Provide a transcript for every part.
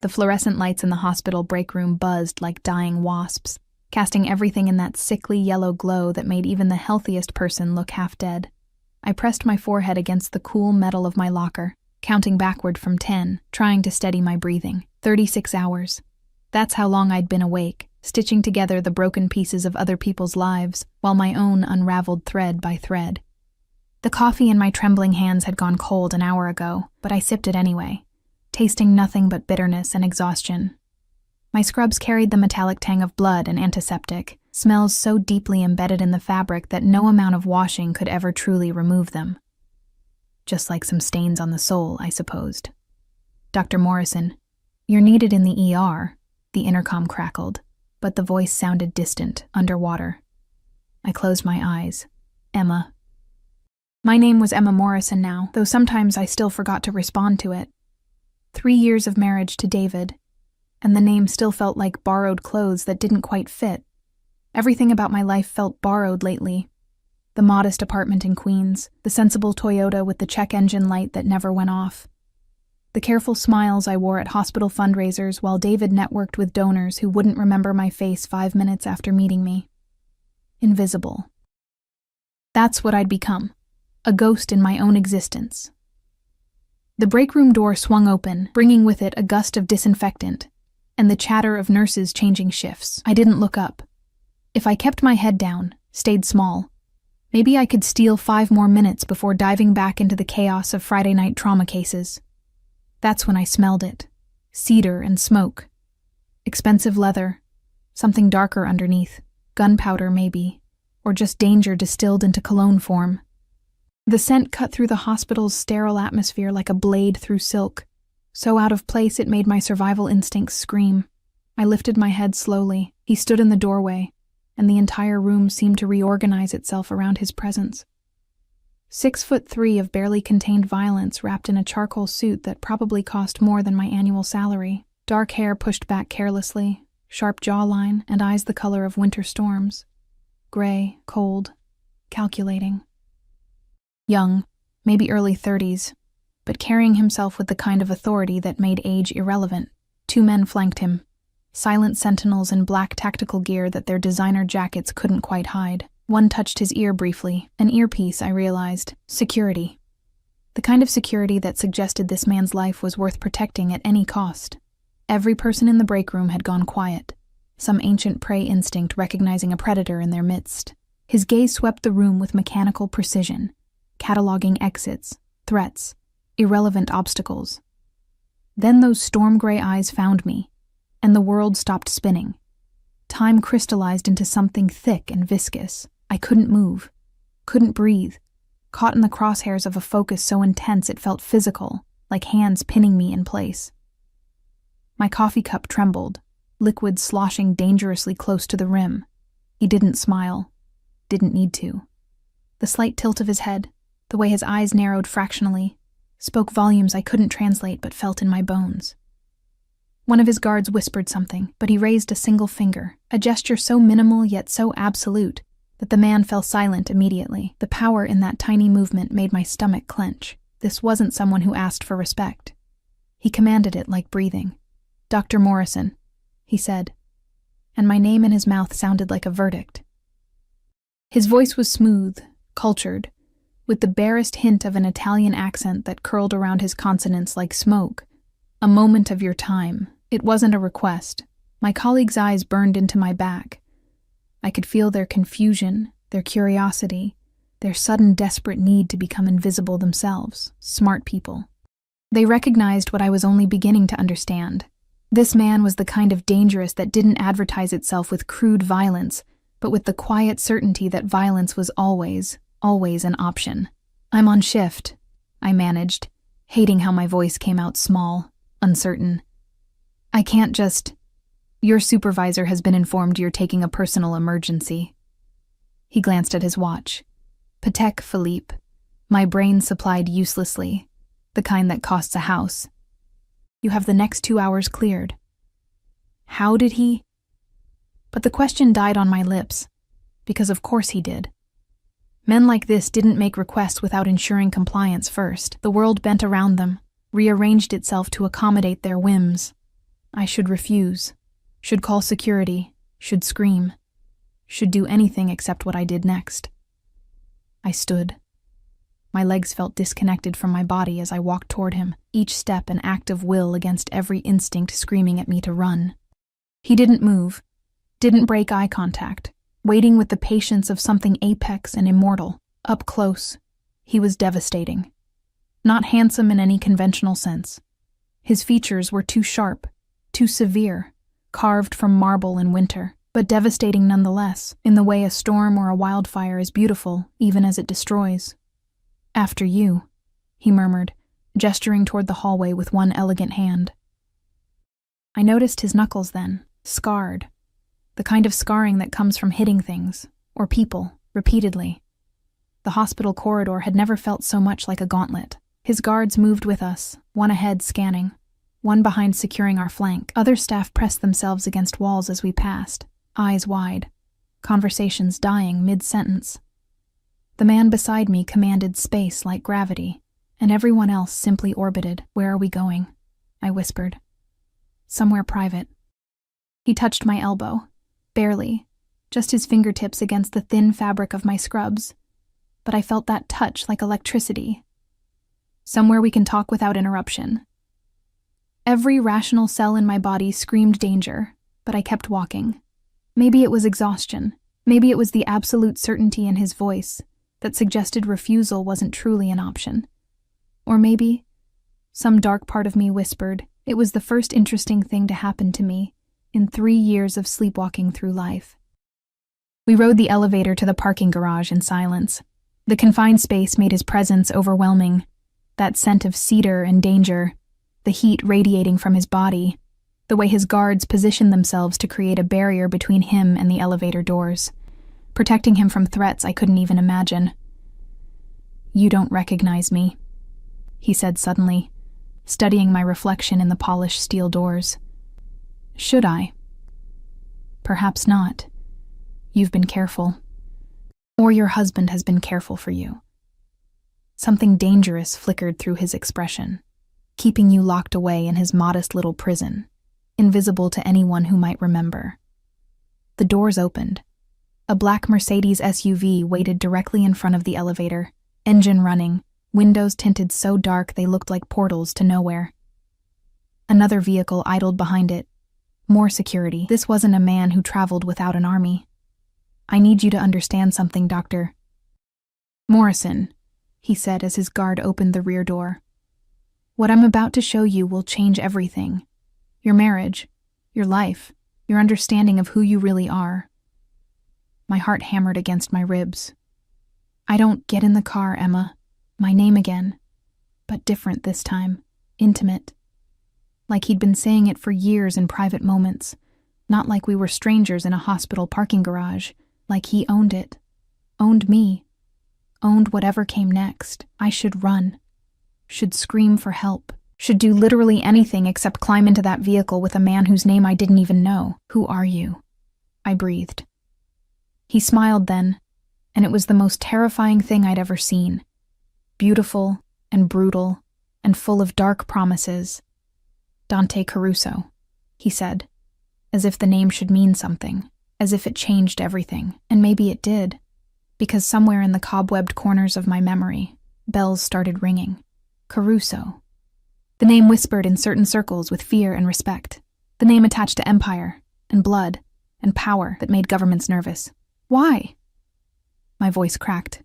The fluorescent lights in the hospital break room buzzed like dying wasps, casting everything in that sickly yellow glow that made even the healthiest person look half dead. I pressed my forehead against the cool metal of my locker, counting backward from 10, trying to steady my breathing. 36 hours. That's how long I'd been awake, stitching together the broken pieces of other people's lives, while my own unraveled thread by thread. The coffee in my trembling hands had gone cold an hour ago, but I sipped it anyway, tasting nothing but bitterness and exhaustion. My scrubs carried the metallic tang of blood and antiseptic, smells so deeply embedded in the fabric that no amount of washing could ever truly remove them. Just like some stains on the soul, I supposed. "Dr. Morrison, you're needed in the ER," the intercom crackled, but the voice sounded distant, underwater. I closed my eyes. Emma. My name was Emma Morrison now, though sometimes I still forgot to respond to it. 3 years of marriage to David, and the name still felt like borrowed clothes that didn't quite fit. Everything about my life felt borrowed lately. The modest apartment in Queens, the sensible Toyota with the check engine light that never went off, the careful smiles I wore at hospital fundraisers while David networked with donors who wouldn't remember my face 5 minutes after meeting me. Invisible. That's what I'd become, a ghost in my own existence. The break room door swung open, bringing with it a gust of disinfectant, and the chatter of nurses changing shifts. I didn't look up. If I kept my head down, stayed small, maybe I could steal 5 more minutes before diving back into the chaos of Friday night trauma cases. That's when I smelled it. Cedar and smoke. Expensive leather. Something darker underneath. Gunpowder, maybe. Or just danger distilled into cologne form. The scent cut through the hospital's sterile atmosphere like a blade through silk. So out of place it made my survival instincts scream. I lifted my head slowly. He stood in the doorway, and the entire room seemed to reorganize itself around his presence. 6'3" of barely contained violence wrapped in a charcoal suit that probably cost more than my annual salary. Dark hair pushed back carelessly, sharp jawline, and eyes the color of winter storms. Gray, cold, calculating. Young, maybe early 30s, but carrying himself with the kind of authority that made age irrelevant. 2 men flanked him, silent sentinels in black tactical gear that their designer jackets couldn't quite hide. One touched his ear briefly, an earpiece, I realized. Security. The kind of security that suggested this man's life was worth protecting at any cost. Every person in the break room had gone quiet, some ancient prey instinct recognizing a predator in their midst. His gaze swept the room with mechanical precision, cataloging exits, threats, irrelevant obstacles. Then those storm-gray eyes found me, and the world stopped spinning. Time crystallized into something thick and viscous. I couldn't move, couldn't breathe, caught in the crosshairs of a focus so intense it felt physical, like hands pinning me in place. My coffee cup trembled, liquid sloshing dangerously close to the rim. He didn't smile, didn't need to. The slight tilt of his head, the way his eyes narrowed fractionally, spoke volumes I couldn't translate but felt in my bones. One of his guards whispered something, but he raised a single finger, a gesture so minimal yet so absolute that the man fell silent immediately. The power in that tiny movement made my stomach clench. This wasn't someone who asked for respect. He commanded it like breathing. "Dr. Morrison," he said, and my name in his mouth sounded like a verdict. His voice was smooth, cultured, with the barest hint of an Italian accent that curled around his consonants like smoke. "A moment of your time." It wasn't a request. My colleagues' eyes burned into my back. I could feel their confusion, their curiosity, their sudden desperate need to become invisible themselves. Smart people. They recognized what I was only beginning to understand. This man was the kind of dangerous that didn't advertise itself with crude violence, but with the quiet certainty that violence was always an option. "I'm on shift," I managed, hating how my voice came out small, uncertain. "I can't just... Your supervisor has been informed you're taking a personal emergency." He glanced at his watch. Patek Philippe. My brain supplied uselessly, the kind that costs a house. "You have the next 2 hours cleared." How did he? But the question died on my lips, because of course he did. Men like this didn't make requests without ensuring compliance first. The world bent around them, rearranged itself to accommodate their whims. I should refuse, should call security, should scream, should do anything except what I did next. I stood. My legs felt disconnected from my body as I walked toward him, each step an act of will against every instinct screaming at me to run. He didn't move, didn't break eye contact, waiting with the patience of something apex and immortal. Up close, he was devastating. Not handsome in any conventional sense. His features were too sharp, too severe, carved from marble in winter, but devastating nonetheless, in the way a storm or a wildfire is beautiful even as it destroys. "After you," he murmured, gesturing toward the hallway with one elegant hand. I noticed his knuckles then, scarred, the kind of scarring that comes from hitting things, or people, repeatedly. The hospital corridor had never felt so much like a gauntlet. His guards moved with us, one ahead scanning, one behind securing our flank. Other staff pressed themselves against walls as we passed, eyes wide, conversations dying mid-sentence. The man beside me commanded space like gravity, and everyone else simply orbited. "Where are we going?" I whispered. "Somewhere private." He touched my elbow, barely, just his fingertips against the thin fabric of my scrubs, but I felt that touch like electricity. "Somewhere we can talk without interruption." Every rational cell in my body screamed danger, but I kept walking. Maybe it was exhaustion, maybe it was the absolute certainty in his voice that suggested refusal wasn't truly an option. Or maybe, some dark part of me whispered, it was the first interesting thing to happen to me in 3 years of sleepwalking through life. We rode the elevator to the parking garage in silence. The confined space made his presence overwhelming, that scent of cedar and danger, the heat radiating from his body, the way his guards positioned themselves to create a barrier between him and the elevator doors, protecting him from threats I couldn't even imagine. "You don't recognize me," he said suddenly, studying my reflection in the polished steel doors. "Should I?" "Perhaps not. You've been careful. Or your husband has been careful for you." Something dangerous flickered through his expression, keeping you locked away in his modest little prison, invisible to anyone who might remember. The doors opened. A black Mercedes SUV waited directly in front of the elevator, engine running, windows tinted so dark they looked like portals to nowhere. Another vehicle idled behind it. More security. This wasn't a man who traveled without an army. "I need you to understand something, Doctor." "Morrison," he said as his guard opened the rear door. "What I'm about to show you will change everything. Your marriage, your life, your understanding of who you really are." My heart hammered against my ribs. "I don't get in the car, Emma. My name again. But different this time. Intimate. Like he'd been saying it for years in private moments. Not like we were strangers in a hospital parking garage. Like he owned it. Owned me. Owned whatever came next. I should run. Should scream for help. Should do literally anything except climb into that vehicle with a man whose name I didn't even know. "Who are you?" I breathed. He smiled then, and it was the most terrifying thing I'd ever seen. Beautiful and brutal and full of dark promises. "Dante Caruso," he said, as if the name should mean something, as if it changed everything. And maybe it did, because somewhere in the cobwebbed corners of my memory, bells started ringing. Caruso. The name whispered in certain circles with fear and respect. The name attached to empire and blood and power that made governments nervous. "Why?" My voice cracked.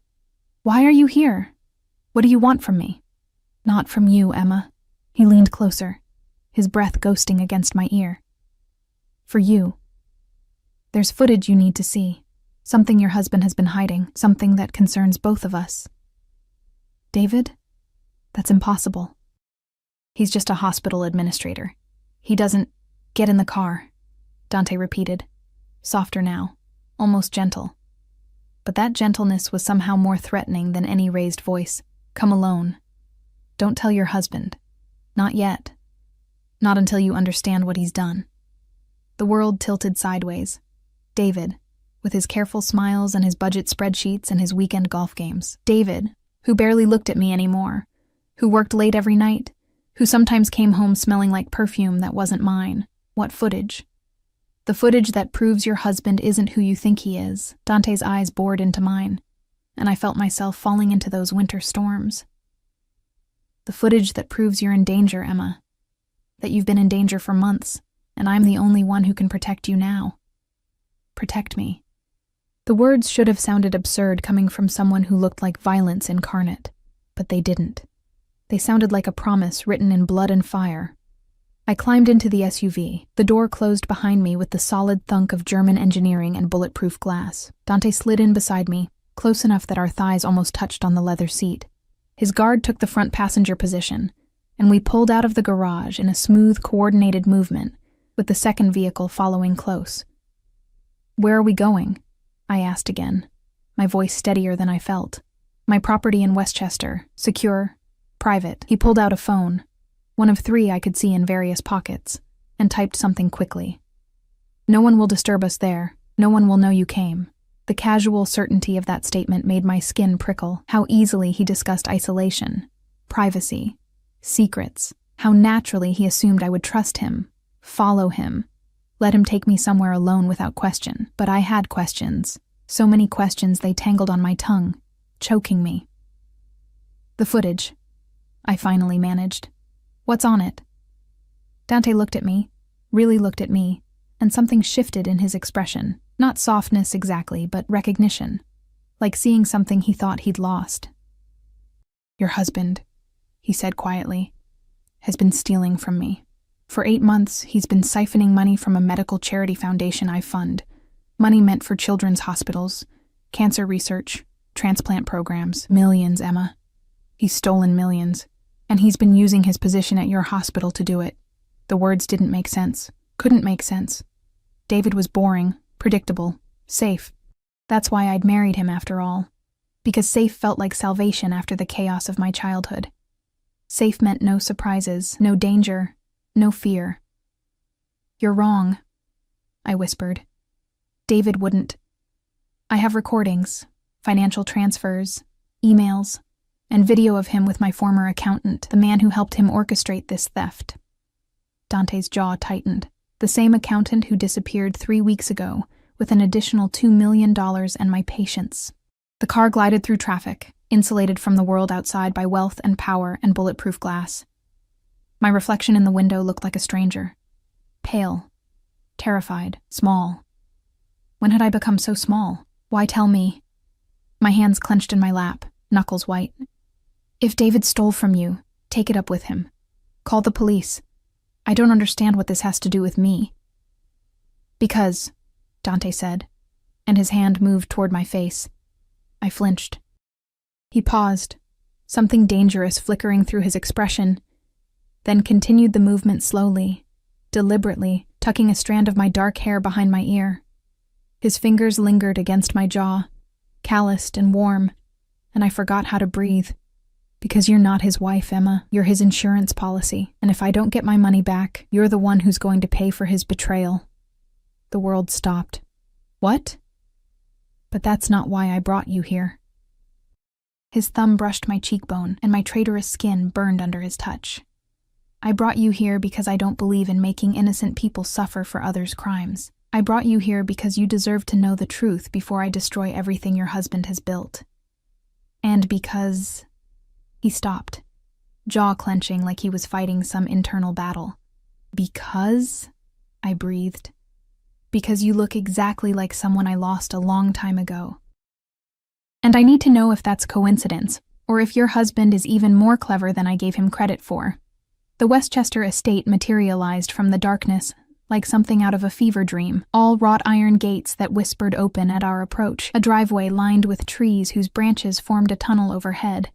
"Why are you here? What do you want from me?" "Not from you, Emma." He leaned closer, his breath ghosting against my ear. "For you. There's footage you need to see. Something your husband has been hiding. Something that concerns both of us." "David? That's impossible. He's just a hospital administrator. He doesn't—" "Get in the car," Dante repeated, softer now, almost gentle. But that gentleness was somehow more threatening than any raised voice. "Come alone. Don't tell your husband. Not yet. Not until you understand what he's done." The world tilted sideways. David, with his careful smiles and his budget spreadsheets and his weekend golf games. David, who barely looked at me anymore, who worked late every night, who sometimes came home smelling like perfume that wasn't mine. What footage? The footage that proves your husband isn't who you think he is. Dante's eyes bored into mine, and I felt myself falling into those winter storms. The footage that proves you're in danger, Emma. That you've been in danger for months, and I'm the only one who can protect you now. Protect me. The words should have sounded absurd coming from someone who looked like violence incarnate, but they didn't. They sounded like a promise written in blood and fire. I climbed into the SUV. The door closed behind me with the solid thunk of German engineering and bulletproof glass. Dante slid in beside me, close enough that our thighs almost touched on the leather seat. His guard took the front passenger position, and we pulled out of the garage in a smooth, coordinated movement, with the second vehicle following close. "Where are we going?" I asked again, my voice steadier than I felt. "My property in Westchester, secure, private." He pulled out a phone, one of 3 I could see in various pockets, and typed something quickly. "No one will disturb us there. No one will know you came." The casual certainty of that statement made my skin prickle. How easily he discussed isolation, privacy, secrets. How naturally he assumed I would trust him, follow him, let him take me somewhere alone without question. But I had questions. So many questions they tangled on my tongue, choking me. "The footage," I finally managed. "What's on it?" Dante looked at me, really looked at me, and something shifted in his expression. Not softness exactly, but recognition, like seeing something he thought he'd lost. "Your husband," he said quietly, "has been stealing from me. For 8 months, he's been siphoning money from a medical charity foundation I fund, money meant for children's hospitals, cancer research, transplant programs. Millions, Emma. He's stolen millions, and he's been using his position at your hospital to do it." The words didn't make sense, couldn't make sense. David was boring, predictable, safe. That's why I'd married him after all. Because safe felt like salvation after the chaos of my childhood. Safe meant no surprises, no danger, no fear. "You're wrong," I whispered. "David wouldn't. I have recordings, financial transfers, emails, and video of him with my former accountant, the man who helped him orchestrate this theft." Dante's jaw tightened. The same accountant who disappeared 3 weeks ago, with an additional $2 million and my patience. The car glided through traffic, insulated from the world outside by wealth and power and bulletproof glass. My reflection in the window looked like a stranger. Pale, terrified, small. When had I become so small? Why tell me? My hands clenched in my lap, knuckles white. "If David stole from you, take it up with him. Call the police. I don't understand what this has to do with me." "Because," Dante said, and his hand moved toward my face. I flinched. He paused, something dangerous flickering through his expression, then continued the movement slowly, deliberately, tucking a strand of my dark hair behind my ear. His fingers lingered against my jaw, calloused and warm, and I forgot how to breathe. "Because you're not his wife, Emma. You're his insurance policy, and if I don't get my money back, you're the one who's going to pay for his betrayal." The world stopped. "What?" "But that's not why I brought you here." His thumb brushed my cheekbone, and my traitorous skin burned under his touch. "I brought you here because I don't believe in making innocent people suffer for others' crimes. I brought you here because you deserve to know the truth before I destroy everything your husband has built. And because..." He stopped, jaw clenching like he was fighting some internal battle. "Because?" I breathed. "Because you look exactly like someone I lost a long time ago. And I need to know if that's coincidence, or if your husband is even more clever than I gave him credit for." The Westchester estate materialized from the darkness, like something out of a fever dream. All wrought iron gates that whispered open at our approach, a driveway lined with trees whose branches formed a tunnel overhead.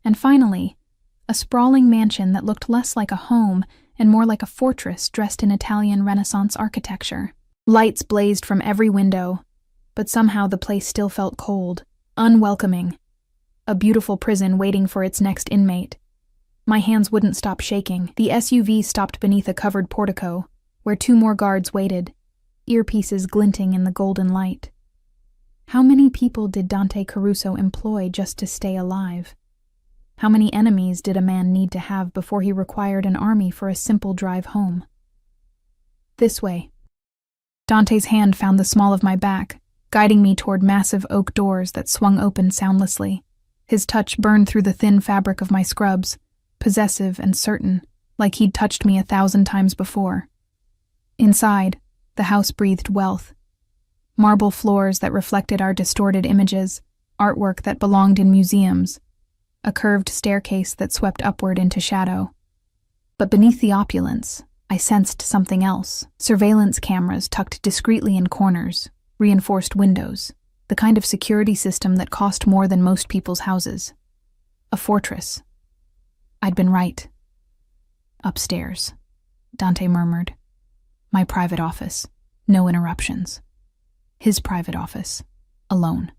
And finally, a sprawling mansion that looked less like a home and more like a fortress dressed in Italian Renaissance architecture. Lights blazed from every window, but somehow the place still felt cold, unwelcoming. A beautiful prison waiting for its next inmate. My hands wouldn't stop shaking. The SUV stopped beneath a covered portico, where 2 more guards waited, earpieces glinting in the golden light. How many people did Dante Caruso employ just to stay alive? How many enemies did a man need to have before he required an army for a simple drive home? This way. Dante's hand found the small of my back, guiding me toward massive oak doors that swung open soundlessly. His touch burned through the thin fabric of my scrubs, possessive and certain, like he'd touched me 1,000 times before. Inside, the house breathed wealth. Marble floors that reflected our distorted images, artwork that belonged in museums, a curved staircase that swept upward into shadow. But beneath the opulence, I sensed something else. Surveillance cameras tucked discreetly in corners, reinforced windows, the kind of security system that cost more than most people's houses. A fortress. I'd been right. Upstairs, Dante murmured. My private office. No interruptions. His private office. Alone.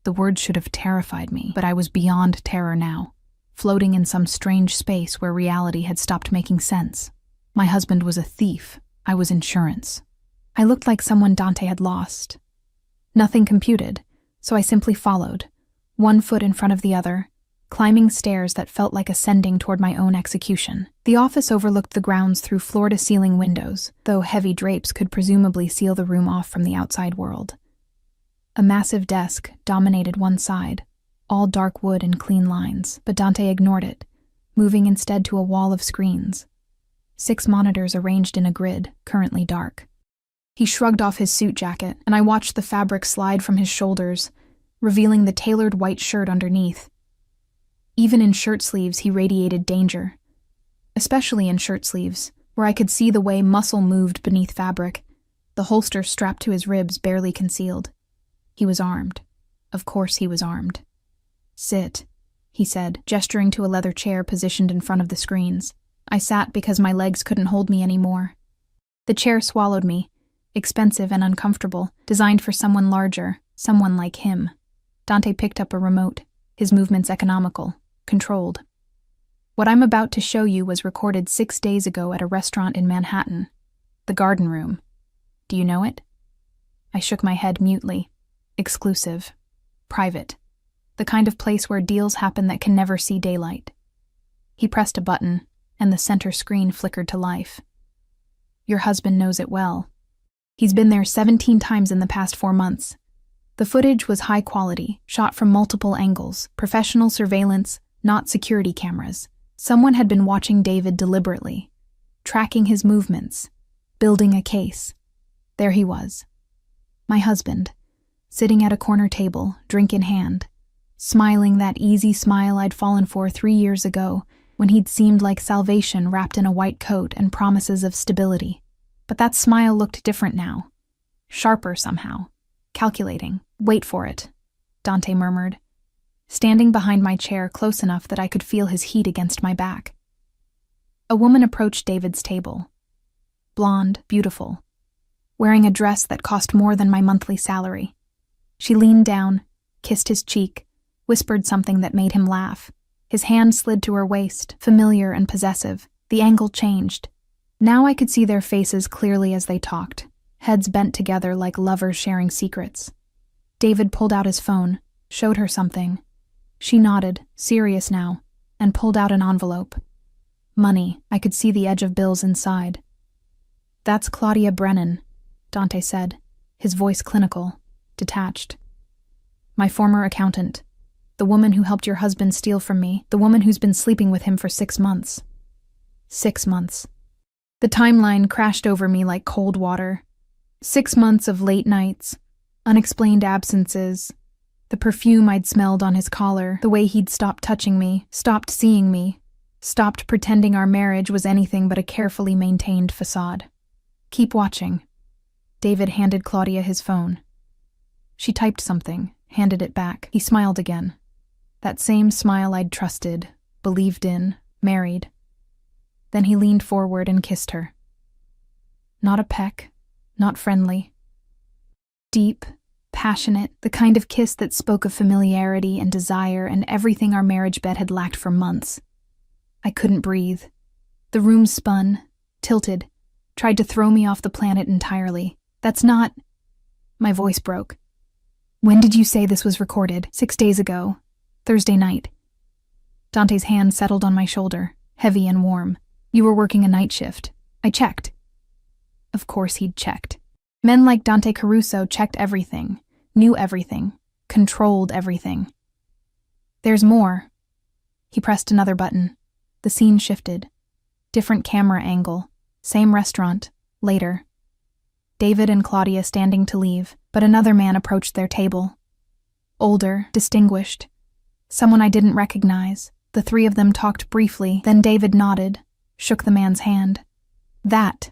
The words should have terrified me, but I was beyond terror now, floating in some strange space where reality had stopped making sense. My husband was a thief. I was insurance. I looked like someone Dante had lost. Nothing computed, so I simply followed, one foot in front of the other, climbing stairs that felt like ascending toward my own execution. The office overlooked the grounds through floor-to-ceiling windows, though heavy drapes could presumably seal the room off from the outside world. A massive desk dominated one side, all dark wood and clean lines, but Dante ignored it, moving instead to a wall of screens. 6 monitors arranged in a grid, currently dark. He shrugged off his suit jacket, and I watched the fabric slide from his shoulders, revealing the tailored white shirt underneath. Even in shirt sleeves, he radiated danger. Especially in shirt sleeves, where I could see the way muscle moved beneath fabric, the holster strapped to his ribs barely concealed. He was armed. Of course he was armed. Sit, he said, gesturing to a leather chair positioned in front of the screens. I sat because my legs couldn't hold me anymore. The chair swallowed me, expensive and uncomfortable, designed for someone larger, someone like him. Dante picked up a remote, his movements economical, controlled. What I'm about to show you was recorded 6 days ago at a restaurant in Manhattan. The Garden Room. Do you know it? I shook my head mutely. Exclusive. Private. The kind of place where deals happen that can never see daylight. He pressed a button, and the center screen flickered to life. Your husband knows it well. He's been there 17 times in the past 4 months. The footage was high quality, shot from multiple angles, professional surveillance, not security cameras. Someone had been watching David deliberately, tracking his movements, building a case. There he was. My husband, sitting at a corner table, drink in hand, smiling that easy smile I'd fallen for 3 years ago, when he'd seemed like salvation wrapped in a white coat and promises of stability. But that smile looked different now. Sharper somehow. Calculating. Wait for it, Dante murmured, standing behind my chair close enough that I could feel his heat against my back. A woman approached David's table. Blonde, beautiful, wearing a dress that cost more than my monthly salary. She leaned down, kissed his cheek, whispered something that made him laugh. His hand slid to her waist, familiar and possessive. The angle changed. Now I could see their faces clearly as they talked, heads bent together like lovers sharing secrets. David pulled out his phone, showed her something. She nodded, serious now, and pulled out an envelope. Money. I could see the edge of bills inside. That's Claudia Brennan, Dante said, his voice clinical, detached. My former accountant. The woman who helped your husband steal from me, the woman who's been sleeping with him for 6 months. 6 months. The timeline crashed over me like cold water. 6 months of late nights, unexplained absences, the perfume I'd smelled on his collar, the way he'd stopped touching me, stopped seeing me, stopped pretending our marriage was anything but a carefully maintained facade. Keep watching. David handed Claudia his phone. She typed something, handed it back. He smiled again. That same smile I'd trusted, believed in, married. Then he leaned forward and kissed her. Not a peck, not friendly. Deep, passionate, the kind of kiss that spoke of familiarity and desire and everything our marriage bed had lacked for months. I couldn't breathe. The room spun, tilted, tried to throw me off the planet entirely. That's not... My voice broke. When did you say this was recorded? 6 days ago. Thursday night. Dante's hand settled on my shoulder, heavy and warm. You were working a night shift. I checked. Of course he'd checked. Men like Dante Caruso checked everything, knew everything, controlled everything. There's more. He pressed another button. The scene shifted. Different camera angle. Same restaurant. Later. David and Claudia standing to leave, but another man approached their table. Older, distinguished. Someone I didn't recognize. The three of them talked briefly, then David nodded, shook the man's hand. That,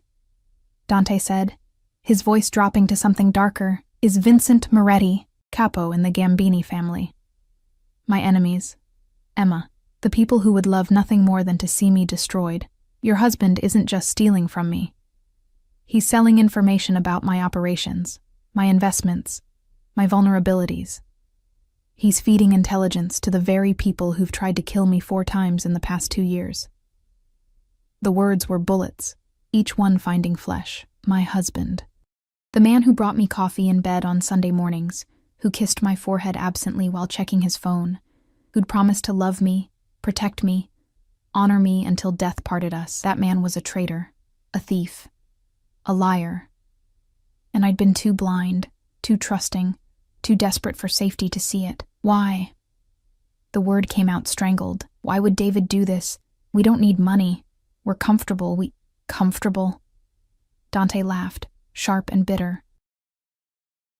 Dante said, his voice dropping to something darker, is Vincent Moretti, capo in the Gambini family. My enemies. Emma, the people who would love nothing more than to see me destroyed. Your husband isn't just stealing from me. He's selling information about my operations, my investments, my vulnerabilities. He's feeding intelligence to the very people who've tried to kill me 4 times in the past 2 years. The words were bullets, each one finding flesh. My husband. The man who brought me coffee in bed on Sunday mornings, who kissed my forehead absently while checking his phone, who'd promised to love me, protect me, honor me until death parted us. That man was a traitor, a thief, a liar. And I'd been too blind, too trusting, too desperate for safety to see it. Why? The word came out strangled. Why would David do this? We don't need money. We're comfortable. Comfortable? Dante laughed, sharp and bitter.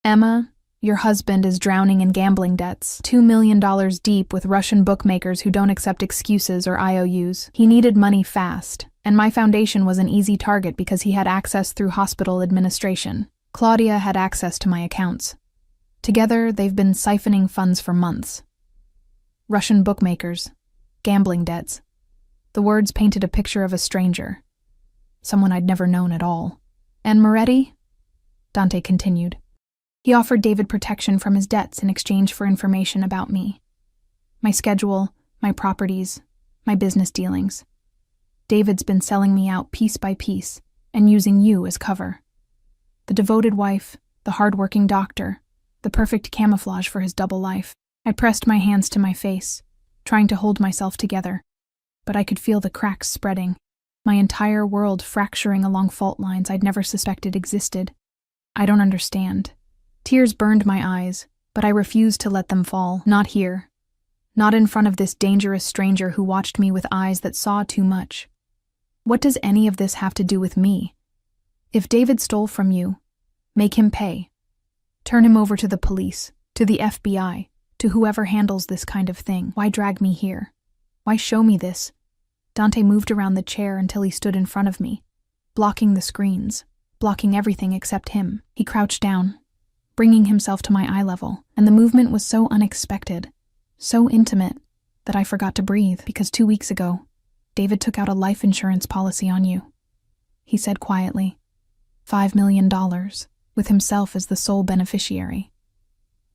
Emma, your husband is drowning in gambling debts, $2 million deep with Russian bookmakers who don't accept excuses or IOUs. He needed money fast, and my foundation was an easy target because he had access through hospital administration. Claudia had access to my accounts. Together, they've been siphoning funds for months. Russian bookmakers, gambling debts. The words painted a picture of a stranger, someone I'd never known at all. And Moretti? Dante continued. He offered David protection from his debts in exchange for information about me. My schedule, my properties, my business dealings. David's been selling me out piece by piece and using you as cover. The devoted wife, the hard-working doctor, the perfect camouflage for his double life. I pressed my hands to my face, trying to hold myself together, but I could feel the cracks spreading, my entire world fracturing along fault lines I'd never suspected existed. I don't understand. Tears burned my eyes, but I refused to let them fall. Not here. Not in front of this dangerous stranger who watched me with eyes that saw too much. What does any of this have to do with me? If David stole from you, make him pay. Turn him over to the police, to the FBI, to whoever handles this kind of thing. Why drag me here? Why show me this? Dante moved around the chair until he stood in front of me, blocking the screens, blocking everything except him. He crouched down, bringing himself to my eye level, and the movement was so unexpected, so intimate, that I forgot to breathe because 2 weeks ago, David took out a life insurance policy on you. He said quietly, $5 million, with himself as the sole beneficiary.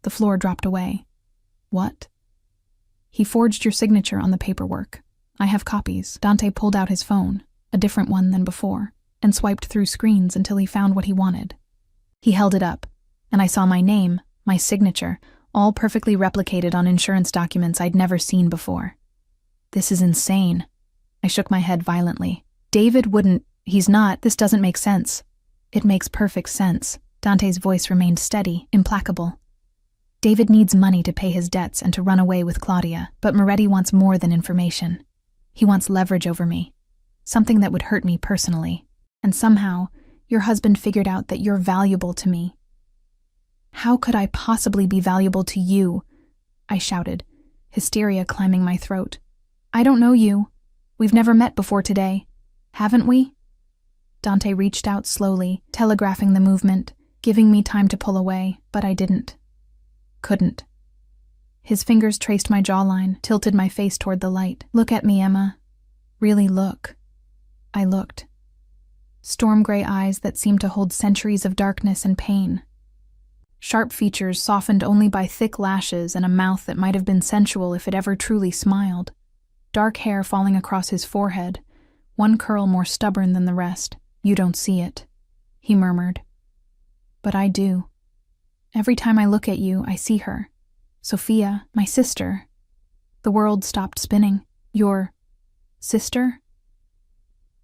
The floor dropped away. What? He forged your signature on the paperwork. I have copies. Dante pulled out his phone, a different one than before, and swiped through screens until he found what he wanted. He held it up, and I saw my name, my signature, all perfectly replicated on insurance documents I'd never seen before. This is insane. I shook my head violently. David wouldn't. He's not. This doesn't make sense. It makes perfect sense. Dante's voice remained steady, implacable. David needs money to pay his debts and to run away with Claudia, but Moretti wants more than information. He wants leverage over me, something that would hurt me personally. And somehow, your husband figured out that you're valuable to me. How could I possibly be valuable to you? I shouted, hysteria climbing my throat. I don't know you. We've never met before today. Haven't we? Dante reached out slowly, telegraphing the movement, giving me time to pull away, but I didn't. Couldn't. His fingers traced my jawline, tilted my face toward the light. Look at me, Emma. Really look. I looked. Storm gray eyes that seemed to hold centuries of darkness and pain. Sharp features softened only by thick lashes and a mouth that might have been sensual if it ever truly smiled. Dark hair falling across his forehead, one curl more stubborn than the rest. You don't see it, he murmured. But I do. Every time I look at you, I see her. Sophia, my sister. The world stopped spinning. Your sister?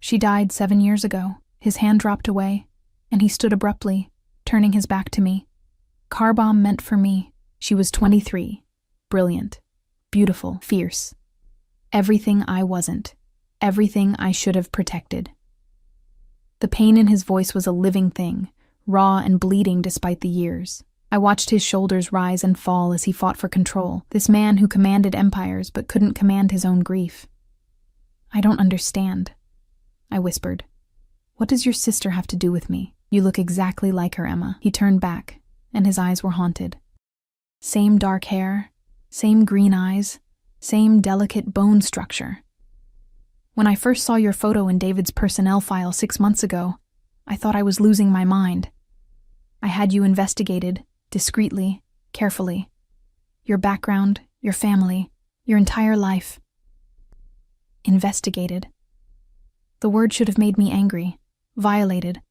She died 7 years ago. His hand dropped away, And he stood abruptly, turning his back to me. Car bomb meant for me. She was 23, brilliant, beautiful, fierce. Everything I wasn't, everything I should have protected. The pain in his voice was a living thing, raw and bleeding despite the years. I watched his shoulders rise and fall as he fought for control, this man who commanded empires but couldn't command his own grief. I don't understand, I whispered. What does your sister have to do with me? You look exactly like her, Emma. He turned back, and his eyes were haunted. Same dark hair, same green eyes, same delicate bone structure. When I first saw your photo in David's personnel file 6 months ago, I thought I was losing my mind. I had you investigated, discreetly, carefully. Your background, your family, your entire life. Investigated. The word should have made me angry, violated,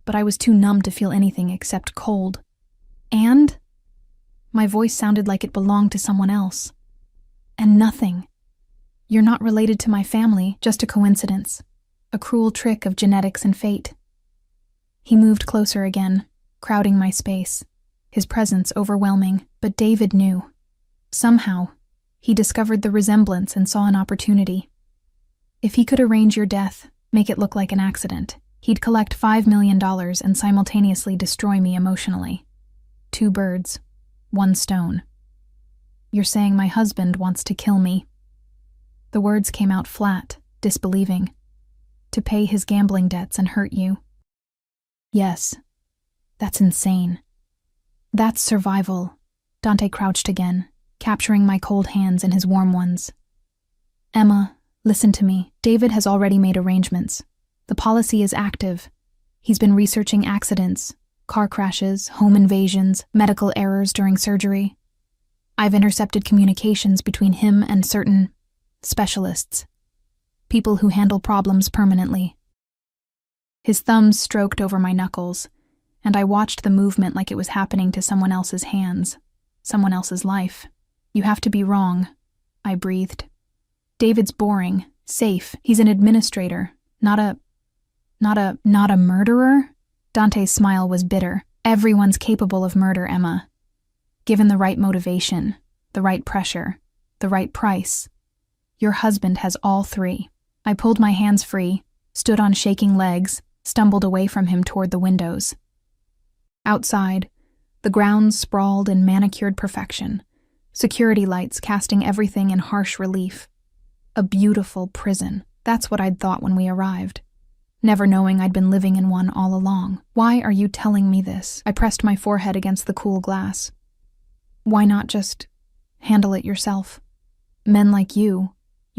but I was too numb to feel anything except cold. And? My voice sounded like it belonged to someone else. And nothing. You're not related to my family, just a coincidence. A cruel trick of genetics and fate. He moved closer again, crowding my space, his presence overwhelming, but David knew. Somehow, he discovered the resemblance and saw an opportunity. If he could arrange your death, make it look like an accident, he'd collect $5 million and simultaneously destroy me emotionally. 2 birds, 1 stone. You're saying my husband wants to kill me. The words came out flat, disbelieving. To pay his gambling debts and hurt you. Yes, that's insane. That's survival. Dante crouched again, capturing my cold hands in his warm ones. Emma, listen to me. David has already made arrangements. The policy is active. He's been researching accidents, car crashes, home invasions, medical errors during surgery. I've intercepted communications between him and certain specialists, people who handle problems permanently. His thumbs stroked over my knuckles, and I watched the movement like it was happening to someone else's hands, someone else's life. You have to be wrong, I breathed. David's boring, safe. He's an administrator, not a murderer? Dante's smile was bitter. Everyone's capable of murder, Emma. Given the right motivation, the right pressure, the right price. Your husband has all 3. I pulled my hands free, stood on shaking legs, stumbled away from him toward the windows. Outside, the grounds sprawled in manicured perfection, security lights casting everything in harsh relief. A beautiful prison. That's what I'd thought when we arrived, never knowing I'd been living in one all along. Why are you telling me this? I pressed my forehead against the cool glass. Why not just handle it yourself? Men like you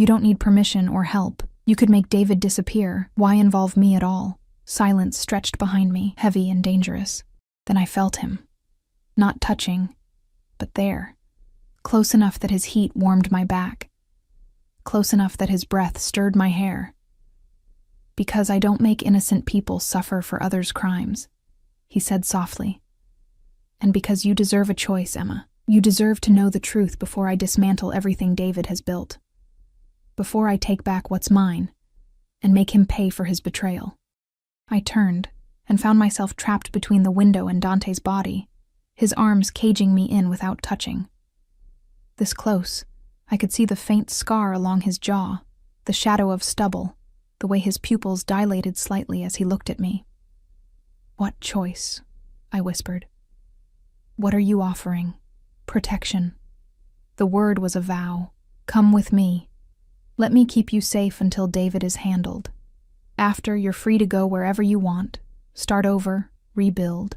don't need permission or help. You could make David disappear. Why involve me at all? Silence stretched behind me, heavy and dangerous. Then I felt him. Not touching, but there. Close enough that his heat warmed my back. Close enough that his breath stirred my hair. Because I don't make innocent people suffer for others' crimes, he said softly. And because you deserve a choice, Emma. You deserve to know the truth before I dismantle everything David has built. Before I take back what's mine and make him pay for his betrayal. I turned and found myself trapped between the window and Dante's body, his arms caging me in without touching. This close, I could see the faint scar along his jaw, the shadow of stubble, the way his pupils dilated slightly as he looked at me. What choice? I whispered. What are you offering? Protection. The word was a vow. Come with me. Let me keep you safe until David is handled. After, you're free to go wherever you want. Start over, rebuild.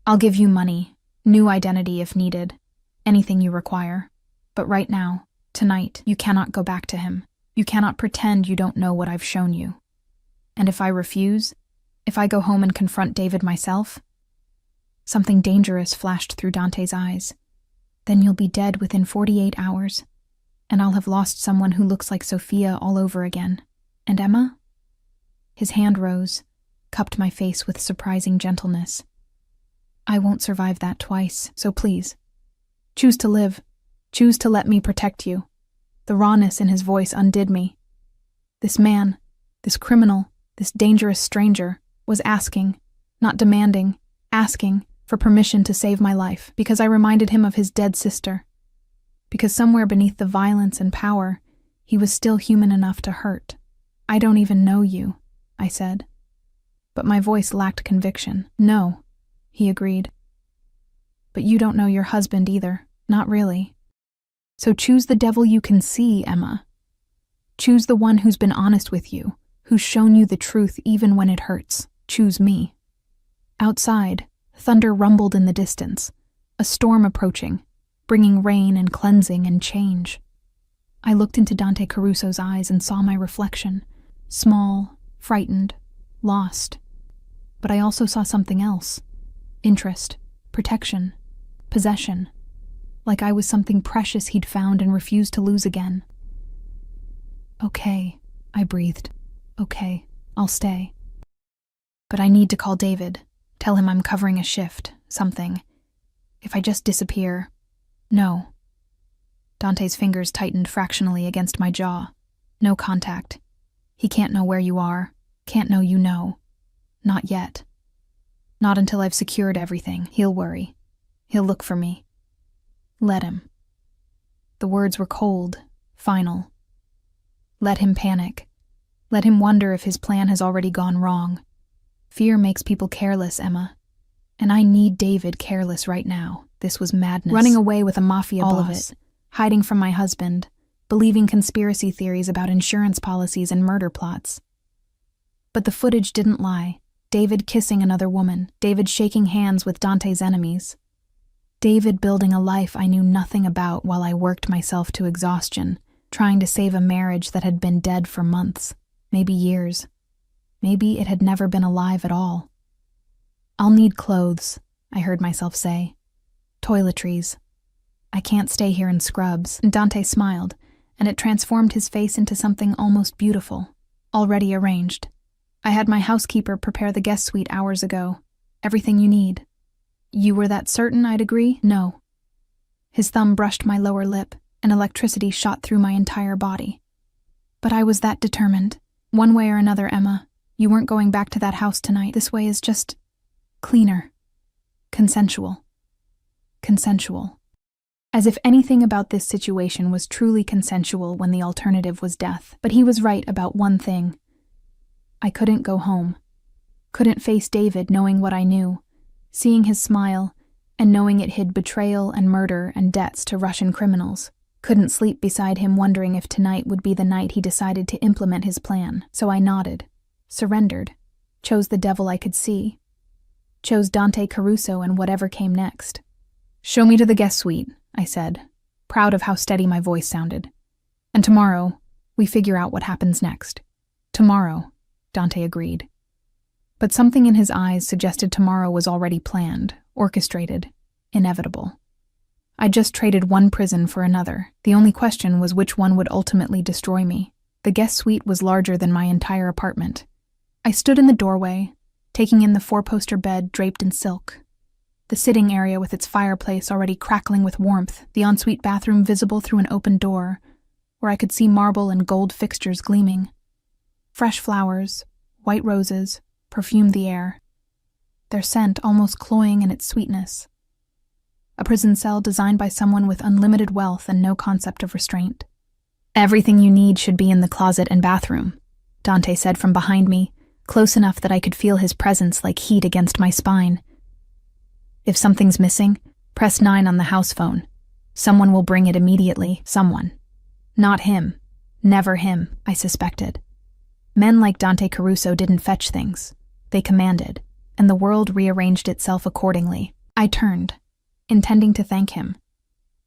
I'll give you money, new identity if needed, anything you require. But right now, tonight, you cannot go back to him. You cannot pretend you don't know what I've shown you. And if I refuse, if I go home and confront David myself, something dangerous flashed through Dante's eyes. Then you'll be dead within 48 hours, and I'll have lost someone who looks like Sophia all over again. And Emma? His hand rose, cupped my face with surprising gentleness. I won't survive that twice, so please. Choose to live. Choose to let me protect you. The rawness in his voice undid me. This man, this criminal, this dangerous stranger, was asking, Not demanding, asking for permission to save my life, because I reminded him of his dead sister. Because somewhere beneath the violence and power, he was still human enough to hurt. "I don't even know you," I said. But my voice lacked conviction. "No," he agreed. "But you don't know your husband either. Not really. So choose the devil you can see, Emma. Choose the one who's been honest with you, who's shown you the truth even when it hurts. Choose me." Outside, thunder rumbled in the distance, a storm approaching, bringing rain and cleansing and change. I looked into Dante Caruso's eyes and saw my reflection, small, frightened, lost. But I also saw something else. Interest, protection, possession. Like I was something precious he'd found and refused to lose again. "Okay," I breathed. "Okay, I'll stay. But I need to call David, tell him I'm covering a shift, something. If I just disappear..." "No." Dante's fingers tightened fractionally against my jaw. "No contact. He can't know where you are, can't know you know. Not yet. Not until I've secured everything. He'll worry. He'll look for me. Let him." The words were cold, final. Let him panic. Let him wonder if his plan has already gone wrong. Fear makes people careless, Emma. And I need David careless right now. This was madness. Running away with a mafia boss. All of it. Hiding from my husband. Believing conspiracy theories about insurance policies and murder plots. But the footage didn't lie. David kissing another woman. David shaking hands with Dante's enemies. David building a life I knew nothing about while I worked myself to exhaustion, trying to save a marriage that had been dead for months, maybe years. Maybe it had never been alive at all. "I'll need clothes," I heard myself say. "Toiletries. I can't stay here in scrubs." And Dante smiled, and it transformed his face into something almost beautiful, already arranged. "I had my housekeeper prepare the guest suite hours ago. Everything you need." "You were that certain I'd agree?" "No." His thumb brushed my lower lip, and electricity shot through my entire body. "But I was that determined. One way or another, Emma, you weren't going back to that house tonight. This way is just cleaner. Consensual. Consensual." As if anything about this situation was truly consensual when the alternative was death. But he was right about one thing. I couldn't go home. Couldn't face David knowing what I knew, seeing his smile, and knowing it hid betrayal and murder and debts to Russian criminals. Couldn't sleep beside him wondering if tonight would be the night he decided to implement his plan. So I nodded, surrendered, chose the devil I could see, chose Dante Caruso and whatever came next. "Show me to the guest suite," I said, proud of how steady my voice sounded. "And tomorrow, we figure out what happens next." "Tomorrow," Dante agreed. But something in his eyes suggested tomorrow was already planned, orchestrated, inevitable. I just traded one prison for another. The only question was which one would ultimately destroy me. The guest suite was larger than my entire apartment. I stood in the doorway, taking in the four-poster bed draped in silk. The sitting area with its fireplace already crackling with warmth, the ensuite bathroom visible through an open door, where I could see marble and gold fixtures gleaming. Fresh flowers, white roses, perfumed the air, their scent almost cloying in its sweetness. A prison cell designed by someone with unlimited wealth and no concept of restraint. "Everything you need should be in the closet and bathroom," Dante said from behind me, close enough that I could feel his presence like heat against my spine. "If something's missing, press 9 on the house phone. Someone will bring it immediately. Someone. Not him. Never him," I suspected. Men like Dante Caruso didn't fetch things. They commanded, and the world rearranged itself accordingly. I turned, intending to thank him,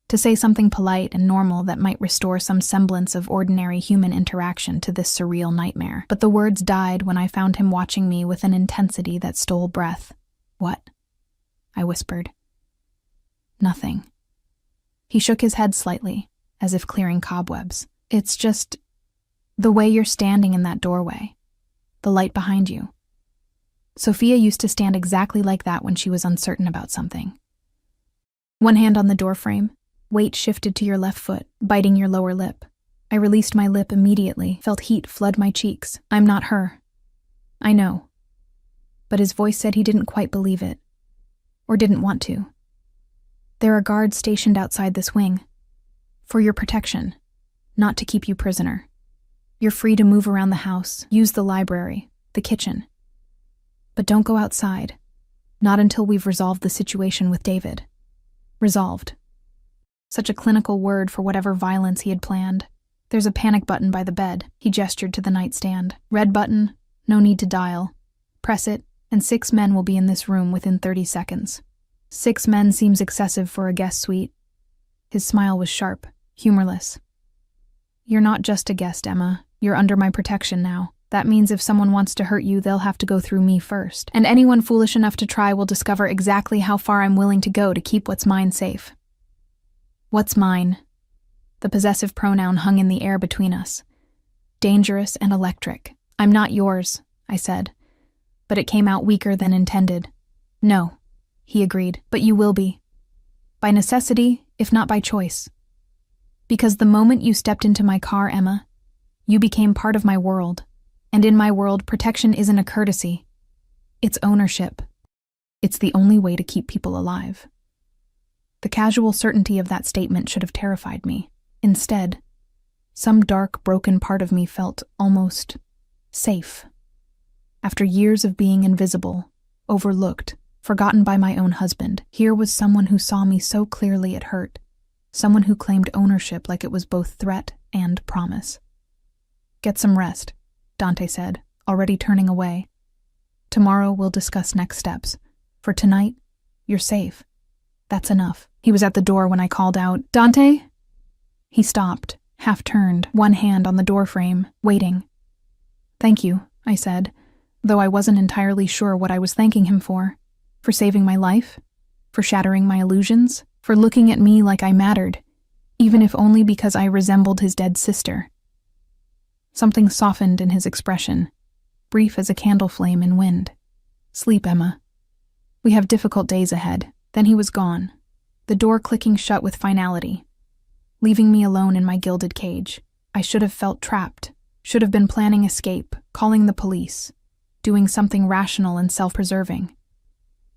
to say something polite and normal that might restore some semblance of ordinary human interaction to this surreal nightmare. But the words died when I found him watching me with an intensity that stole breath. "What?" I whispered. "Nothing." He shook his head slightly, as if clearing cobwebs. "It's just the way you're standing in that doorway, the light behind you. Sophia used to stand exactly like that when she was uncertain about something. One hand on the doorframe, weight shifted to your left foot, biting your lower lip. I released my lip immediately, felt heat flood my cheeks. I'm not her. I know. but his voice said he didn't quite believe it, or didn't want to. There are guards stationed outside this wing, for your protection, not to keep you prisoner. You're free to move around the house, use the library, the kitchen. But don't go outside, not until we've resolved the situation with David. Resolved. Such a clinical word for whatever violence he had planned. There's a panic button by the bed. He gestured to the nightstand. Red button, no need to dial. Press it, and 6 men will be in this room within 30 seconds. 6 men seems excessive for a guest suite. His smile was sharp, humorless. You're not just a guest, Emma. You're under my protection now. That means if someone wants to hurt you, they'll have to go through me first. And anyone foolish enough to try will discover exactly how far I'm willing to go to keep what's mine safe. What's mine? The possessive pronoun hung in the air between us. Dangerous and electric. I'm not yours, I said. But it came out weaker than intended. No, he agreed, but you will be. By necessity, if not by choice. Because the moment you stepped into my car, Emma, you became part of my world. And in my world, protection isn't a courtesy. It's ownership. It's the only way to keep people alive. The casual certainty of that statement should have terrified me. Instead, some dark, broken part of me felt almost safe. After years of being invisible, overlooked, forgotten by my own husband, here was someone who saw me so clearly it hurt. Someone who claimed ownership like it was both threat and promise. Get some rest, Dante said, already turning away. Tomorrow we'll discuss next steps. For tonight, you're safe. That's enough. He was at the door when I called out, Dante? He stopped, half-turned, one hand on the doorframe, waiting. Thank you, I said, though I wasn't entirely sure what I was thanking him for. For saving my life? For shattering my illusions? For looking at me like I mattered, even if only because I resembled his dead sister. Something softened in his expression, brief as a candle flame in wind. Sleep, Emma. We have difficult days ahead. Then he was gone, the door clicking shut with finality, leaving me alone in my gilded cage. I should have felt trapped, should have been planning escape, calling the police, doing something rational and self-preserving.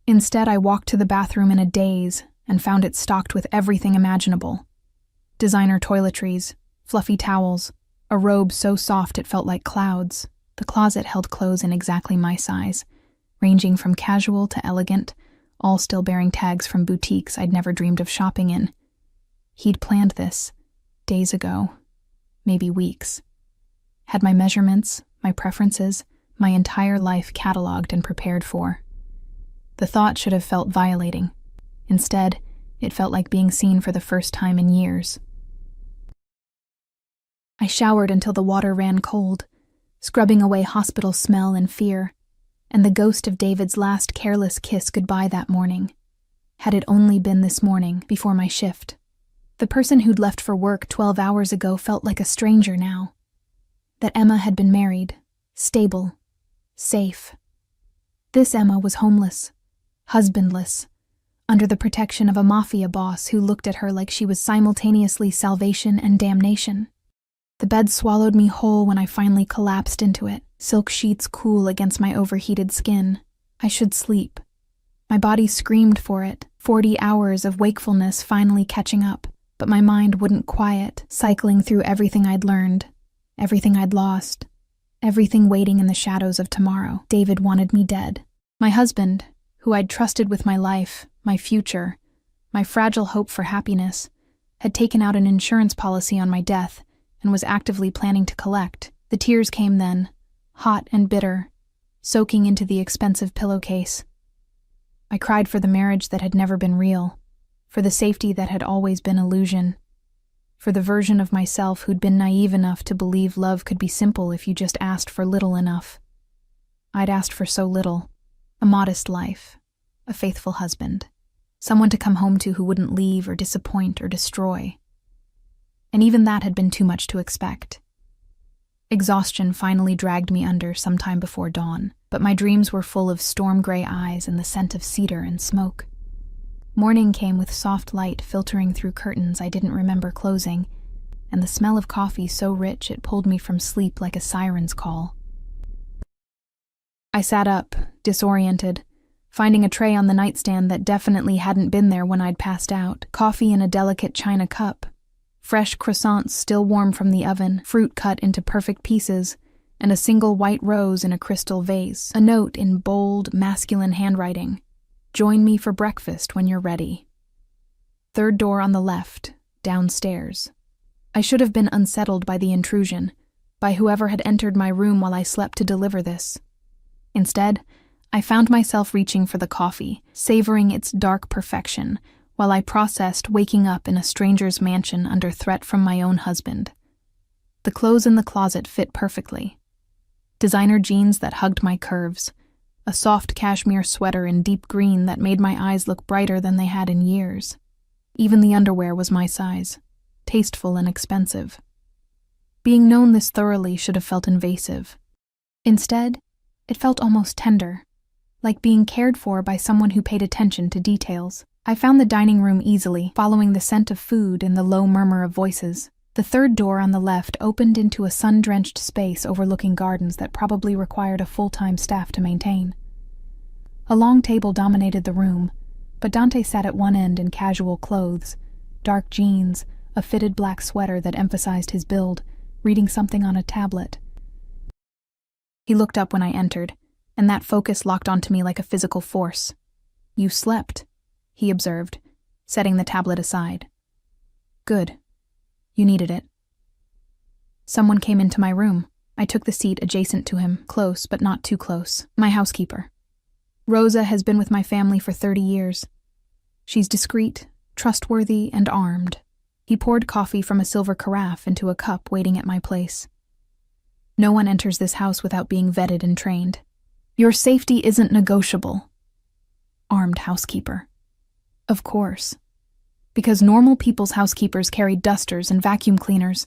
Instead, I walked to the bathroom in a daze and found it stocked with everything imaginable. Designer toiletries, fluffy towels, a robe so soft it felt like clouds. The closet held clothes in exactly my size, ranging from casual to elegant, all still bearing tags from boutiques I'd never dreamed of shopping in. He'd planned this, days ago, maybe weeks. Had my measurements, my preferences, my entire life cataloged and prepared for. The thought should have felt violating. Instead, it felt like being seen for the first time in years. I showered until the water ran cold, scrubbing away hospital smell and fear, and the ghost of David's last careless kiss goodbye that morning. Had it only been this morning, before my shift. The person who'd left for work 12 hours ago felt like a stranger now. That Emma had been married, stable, safe. This Emma was homeless, husbandless, under the protection of a mafia boss who looked at her like she was simultaneously salvation and damnation. The bed swallowed me whole when I finally collapsed into it, silk sheets cool against my overheated skin. I should sleep. My body screamed for it, 40 hours of wakefulness finally catching up, but my mind wouldn't quiet, cycling through everything I'd learned, everything I'd lost, everything waiting in the shadows of tomorrow. David wanted me dead. My husband, who I'd trusted with my life, my future, my fragile hope for happiness, had taken out an insurance policy on my death and was actively planning to collect. The tears came then, hot and bitter, soaking into the expensive pillowcase. I cried for the marriage that had never been real, for the safety that had always been illusion, for the version of myself who'd been naive enough to believe love could be simple if you just asked for little enough. I'd asked for so little, a modest life, a faithful husband, someone to come home to who wouldn't leave or disappoint or destroy. And even that had been too much to expect. Exhaustion finally dragged me under sometime before dawn, but my dreams were full of storm-gray eyes and the scent of cedar and smoke. Morning came with soft light filtering through curtains I didn't remember closing, and the smell of coffee so rich it pulled me from sleep like a siren's call. I sat up, disoriented, finding a tray on the nightstand that definitely hadn't been there when I'd passed out. Coffee in a delicate china cup, fresh croissants still warm from the oven, fruit cut into perfect pieces, and a single white rose in a crystal vase. A note in bold, masculine handwriting. Join me for breakfast when you're ready. Third door on the left, downstairs. I should have been unsettled by the intrusion, by whoever had entered my room while I slept to deliver this. Instead, I found myself reaching for the coffee, savoring its dark perfection, while I processed waking up in a stranger's mansion under threat from my own husband. The clothes in the closet fit perfectly. Designer jeans that hugged my curves, a soft cashmere sweater in deep green that made my eyes look brighter than they had in years. Even the underwear was my size, tasteful and expensive. Being known this thoroughly should have felt invasive. Instead, it felt almost tender, like being cared for by someone who paid attention to details. I found the dining room easily, following the scent of food and the low murmur of voices. The third door on the left opened into a sun-drenched space overlooking gardens that probably required a full-time staff to maintain. A long table dominated the room, but Dante sat at one end in casual clothes, dark jeans, a fitted black sweater that emphasized his build, reading something on a tablet. He looked up when I entered, and that focus locked onto me like a physical force. "You slept," he observed, setting the tablet aside. "Good. You needed it." Someone came into my room. I took the seat adjacent to him, close but not too close. My housekeeper. Rosa has been with my family for 30 years. She's discreet, trustworthy, and armed. He poured coffee from a silver carafe into a cup waiting at my place. No one enters this house without being vetted and trained. Your safety isn't negotiable. Armed housekeeper. Of course. Because normal people's housekeepers carried dusters and vacuum cleaners,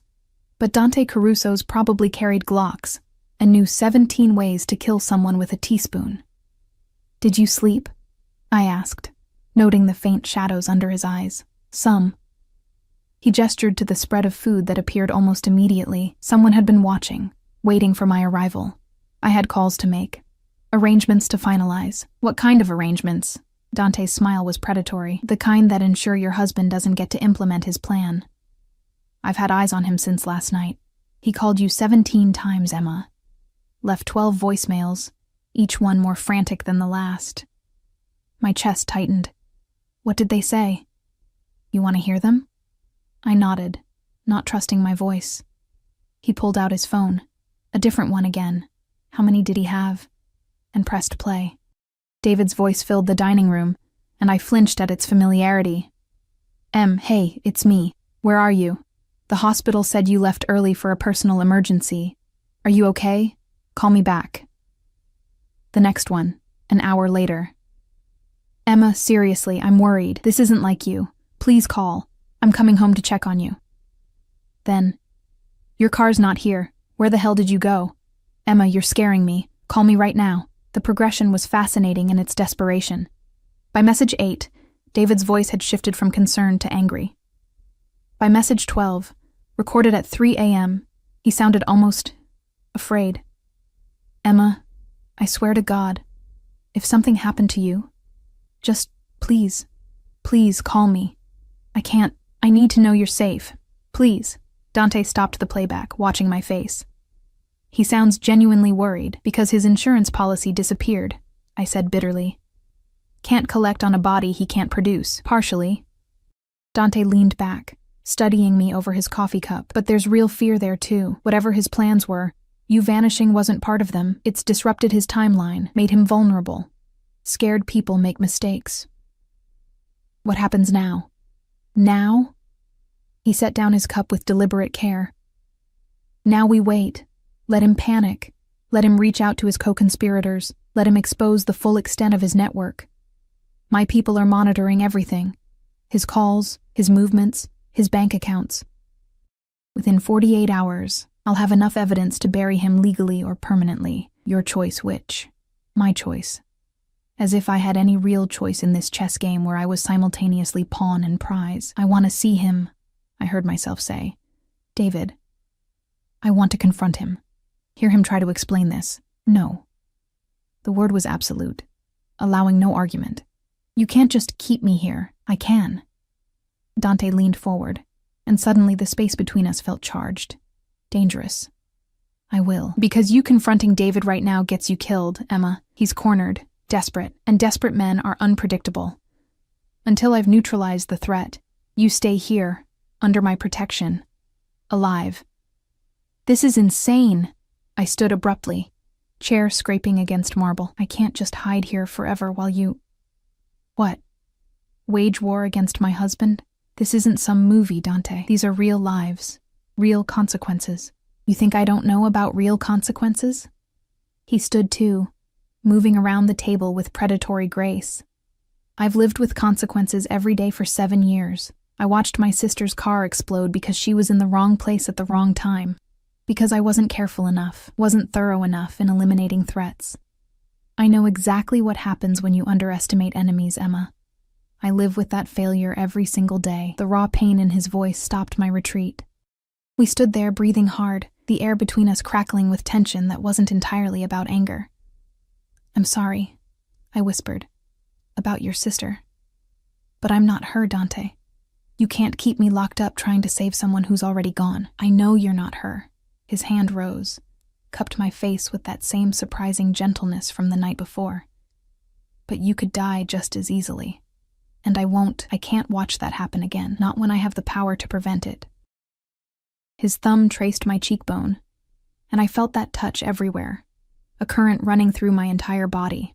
but Dante Caruso's probably carried Glocks and knew 17 ways to kill someone with a teaspoon. "Did you sleep?" I asked, noting the faint shadows under his eyes. "Some." He gestured to the spread of food that appeared almost immediately. Someone had been watching, waiting for my arrival. I had calls to make, arrangements to finalize. "What kind of arrangements?" Dante's smile was predatory, the kind that ensure your husband doesn't get to implement his plan. "I've had eyes on him since last night. He called you 17 times, Emma. Left 12 voicemails, each one more frantic than the last." My chest tightened. "What did they say?" "You want to hear them?" I nodded, not trusting my voice. He pulled out his phone, a different one again. How many did he have? And pressed play. David's voice filled the dining room, and I flinched at its familiarity. Hey, it's me. Where are you? The hospital said you left early for a personal emergency. Are you okay? Call me back." The next one, an hour later. "Emma, seriously, I'm worried. This isn't like you. Please call. I'm coming home to check on you." Then, "Your car's not here. Where the hell did you go? Emma, you're scaring me. Call me right now." The progression was fascinating in its desperation. By message 8, David's voice had shifted from concern to angry. By message 12, recorded at 3 a.m., he sounded almost afraid. "Emma, I swear to God, if something happened to you, just please call me. I need to know you're safe. Please." Dante stopped the playback, watching my face. "He sounds genuinely worried because his insurance policy disappeared," I said bitterly. "Can't collect on a body he can't produce, partially." Dante leaned back, studying me over his coffee cup. "But there's real fear there too. Whatever his plans were, you vanishing wasn't part of them. It's disrupted his timeline, made him vulnerable. Scared people make mistakes." "What happens now?" "Now?" He set down his cup with deliberate care. "Now we wait. Let him panic. Let him reach out to his co-conspirators. Let him expose the full extent of his network. My people are monitoring everything. His calls, his movements, his bank accounts. Within 48 hours, I'll have enough evidence to bury him legally or permanently. Your choice which. My choice. As if I had any real choice in this chess game where I was simultaneously pawn and prize. "I want to see him," I heard myself say. "David. I want to confront him. Hear him try to explain this. No. The word was absolute, allowing no argument. You can't just keep me here. I can. Dante leaned forward, and suddenly the space between us felt charged. Dangerous. I will. Because you confronting David right now gets you killed, Emma. He's cornered, desperate, and desperate men are unpredictable. Until I've neutralized the threat, you stay here, under my protection, alive. This is insane. I stood abruptly, chair scraping against marble. I can't just hide here forever while you... What? Wage war against my husband? This isn't some movie, Dante. These are real lives, real consequences. You think I don't know about real consequences? He stood too, moving around the table with predatory grace. I've lived with consequences every day for 7 years. I watched my sister's car explode because she was in the wrong place at the wrong time. Because I wasn't careful enough, wasn't thorough enough in eliminating threats. I know exactly what happens when you underestimate enemies, Emma. I live with that failure every single day. The raw pain in his voice stopped my retreat. We stood there breathing hard, the air between us crackling with tension that wasn't entirely about anger. I'm sorry, I whispered, about your sister. But I'm not her, Dante. You can't keep me locked up trying to save someone who's already gone. I know you're not her. His hand rose, cupped my face with that same surprising gentleness from the night before. But you could die just as easily. And I can't watch that happen again, not when I have the power to prevent it. His thumb traced my cheekbone, and I felt that touch everywhere, a current running through my entire body.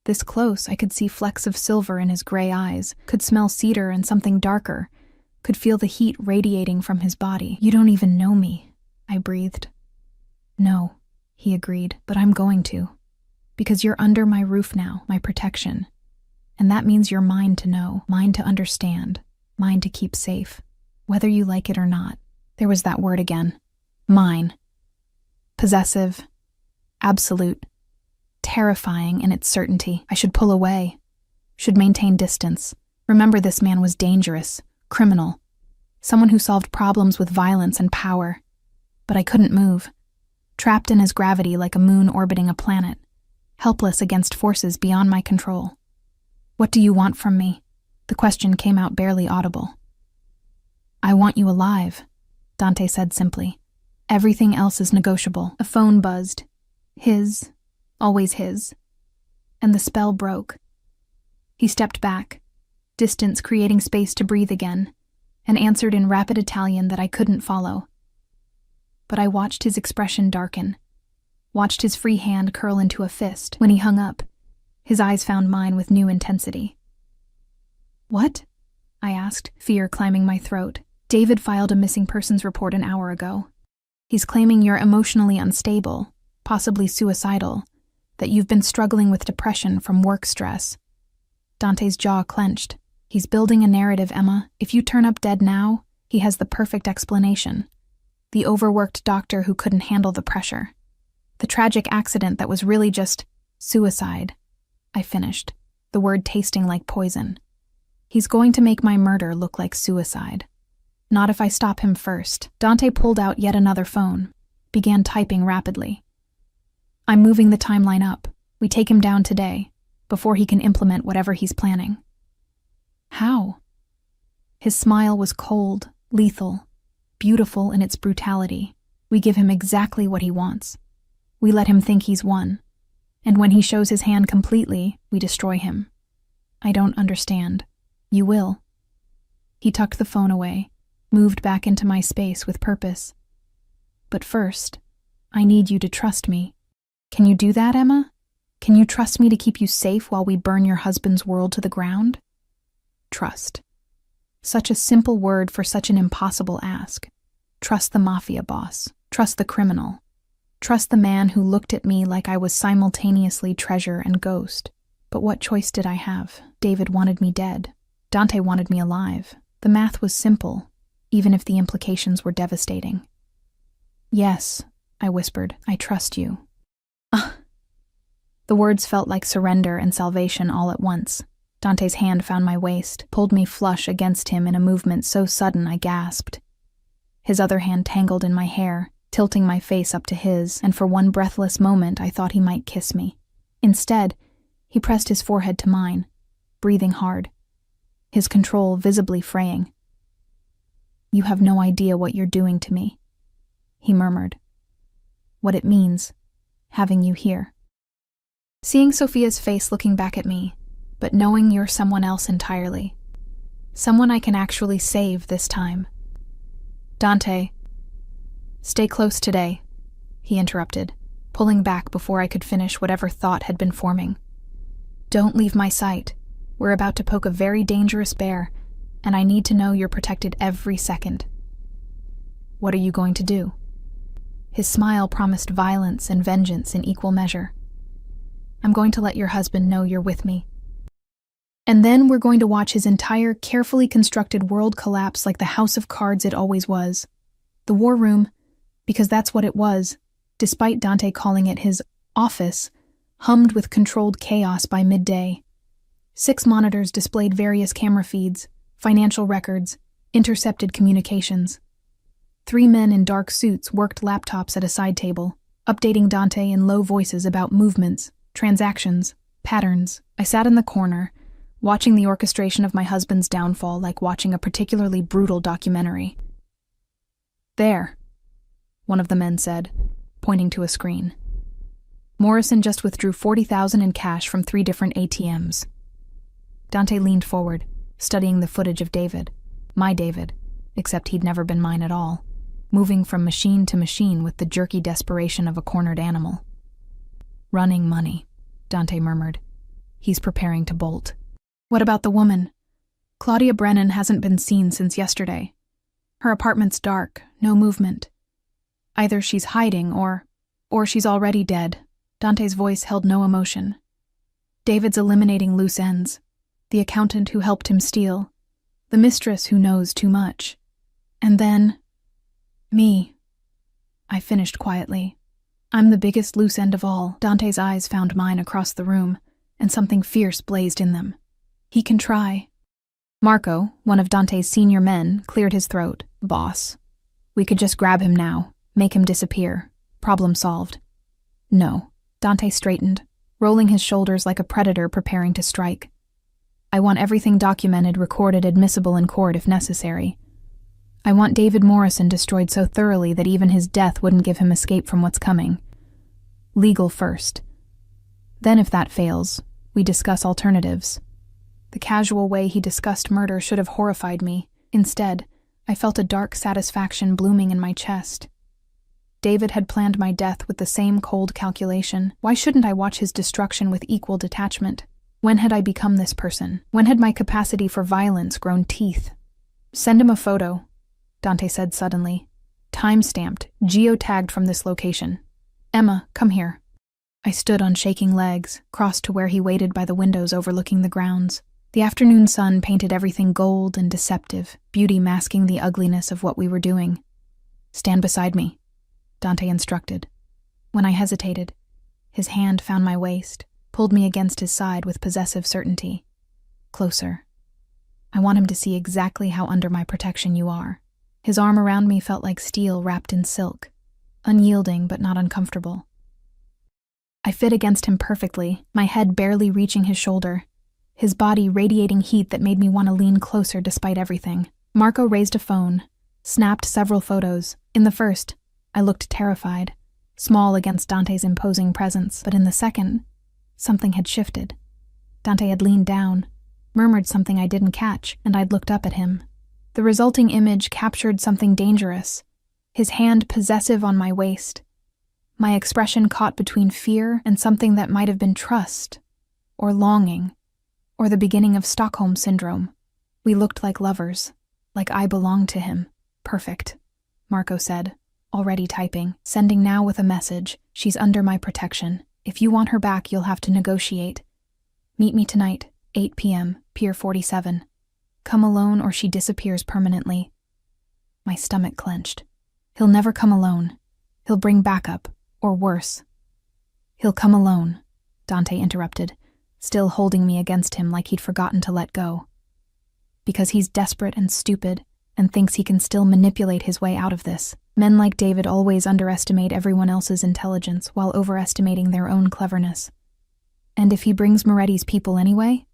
This close, I could see flecks of silver in his gray eyes, could smell cedar and something darker, could feel the heat radiating from his body. You don't even know me, I breathed. No, he agreed, but I'm going to. Because you're under my roof now, my protection. And that means you're mine to know, mine to understand, mine to keep safe, whether you like it or not. There was that word again. Mine. Possessive. Absolute. Terrifying in its certainty. I should pull away. Should maintain distance. Remember, this man was dangerous, criminal. Someone who solved problems with violence and power. But I couldn't move. Trapped in his gravity like a moon orbiting a planet. Helpless against forces beyond my control. What do you want from me? The question came out barely audible. I want you alive, Dante said simply. Everything else is negotiable. A phone buzzed. His. Always his. And the spell broke. He stepped back, distance creating space to breathe again, and answered in rapid Italian that I couldn't follow. But I watched his expression darken, watched his free hand curl into a fist. When he hung up, his eyes found mine with new intensity. What? I asked, fear climbing my throat. David filed a missing persons report an hour ago. He's claiming you're emotionally unstable, possibly suicidal, that you've been struggling with depression from work stress. Dante's jaw clenched. He's building a narrative, Emma. If you turn up dead now, he has the perfect explanation. The overworked doctor who couldn't handle the pressure. The tragic accident that was really just suicide. I finished, the word tasting like poison. He's going to make my murder look like suicide. Not if I stop him first. Dante pulled out yet another phone, began typing rapidly. I'm moving the timeline up. We take him down today, before he can implement whatever he's planning. How? His smile was cold, lethal, beautiful in its brutality. We give him exactly what he wants. We let him think he's won. And when he shows his hand completely, we destroy him. I don't understand. You will. He tucked the phone away, moved back into my space with purpose. But first, I need you to trust me. Can you do that, Emma? Can you trust me to keep you safe while we burn your husband's world to the ground? Trust. Such a simple word for such an impossible ask. Trust the Mafia Boss. Trust the criminal. Trust the man who looked at me like I was simultaneously treasure and ghost. But what choice did I have? David wanted me dead. Dante wanted me alive. The math was simple, even if the implications were devastating. Yes, I whispered, I trust you. The words felt like surrender and salvation all at once. Dante's hand found my waist, pulled me flush against him in a movement so sudden I gasped. His other hand tangled in my hair, tilting my face up to his, and for one breathless moment I thought he might kiss me. Instead, he pressed his forehead to mine, breathing hard, his control visibly fraying. "You have no idea what you're doing to me," he murmured. "What it means, having you here." Seeing Sophia's face looking back at me, but knowing you're someone else entirely. Someone I can actually save this time. "Dante, stay close today," he interrupted, pulling back before I could finish whatever thought had been forming. "Don't leave my sight. We're about to poke a very dangerous bear, and I need to know you're protected every second." "What are you going to do?" His smile promised violence and vengeance in equal measure. "I'm going to let your husband know you're with me. And then we're going to watch his entire carefully constructed world collapse like the house of cards it always was. The war room, because that's what it was, despite Dante calling it his office, hummed with controlled chaos by midday. 6 monitors displayed various camera feeds, financial records, intercepted communications. 3 men in dark suits worked laptops at a side table, updating Dante in low voices about movements, transactions, patterns. I sat in the corner, watching the orchestration of my husband's downfall like watching a particularly brutal documentary. "There," one of the men said, pointing to a screen. "Morrison just withdrew $40,000 in cash from 3 different ATMs. Dante leaned forward, studying the footage of David, my David, except he'd never been mine at all, moving from machine to machine with the jerky desperation of a cornered animal. "Running money," Dante murmured. "He's preparing to bolt." "What about the woman? Claudia Brennan hasn't been seen since yesterday. Her apartment's dark, no movement. Either she's hiding or she's already dead." Dante's voice held no emotion. "David's eliminating loose ends. The accountant who helped him steal. The mistress who knows too much. And then me," I finished quietly. "I'm the biggest loose end of all." Dante's eyes found mine across the room, and something fierce blazed in them. "He can try." Marco, one of Dante's senior men, cleared his throat. "Boss, we could just grab him now, make him disappear. Problem solved." "No." Dante straightened, rolling his shoulders like a predator preparing to strike. "I want everything documented, recorded, admissible in court if necessary. I want David Morrison destroyed so thoroughly that even his death wouldn't give him escape from what's coming. Legal first. Then if that fails, we discuss alternatives." The casual way he discussed murder should have horrified me. Instead, I felt a dark satisfaction blooming in my chest. David had planned my death with the same cold calculation. Why shouldn't I watch his destruction with equal detachment? When had I become this person? When had my capacity for violence grown teeth? "Send him a photo," Dante said suddenly. "Time-stamped, geotagged from this location. Emma, come here." I stood on shaking legs, crossed to where he waited by the windows overlooking the grounds. The afternoon sun painted everything gold and deceptive, beauty masking the ugliness of what we were doing. "Stand beside me," Dante instructed. When I hesitated, his hand found my waist, pulled me against his side with possessive certainty. "Closer. I want him to see exactly how under my protection you are." His arm around me felt like steel wrapped in silk, unyielding but not uncomfortable. I fit against him perfectly, my head barely reaching his shoulder, his body radiating heat that made me want to lean closer despite everything. Marco raised a phone, snapped several photos. In the first, I looked terrified, small against Dante's imposing presence, but in the second, something had shifted. Dante had leaned down, murmured something I didn't catch, and I'd looked up at him. The resulting image captured something dangerous, his hand possessive on my waist, my expression caught between fear and something that might have been trust, or longing, or the beginning of Stockholm Syndrome. We looked like lovers, like I belonged to him. "Perfect," Marco said, already typing, sending now with a message. "She's under my protection. If you want her back, you'll have to negotiate. Meet me tonight, 8 p.m., Pier 47. Come alone or she disappears permanently." My stomach clenched. "He'll never come alone. He'll bring backup, or worse." "He'll come alone," Dante interrupted, still holding me against him like he'd forgotten to let go. "Because he's desperate and stupid and thinks he can still manipulate his way out of this. Men like David always underestimate everyone else's intelligence while overestimating their own cleverness. And if he brings Moretti's people anyway?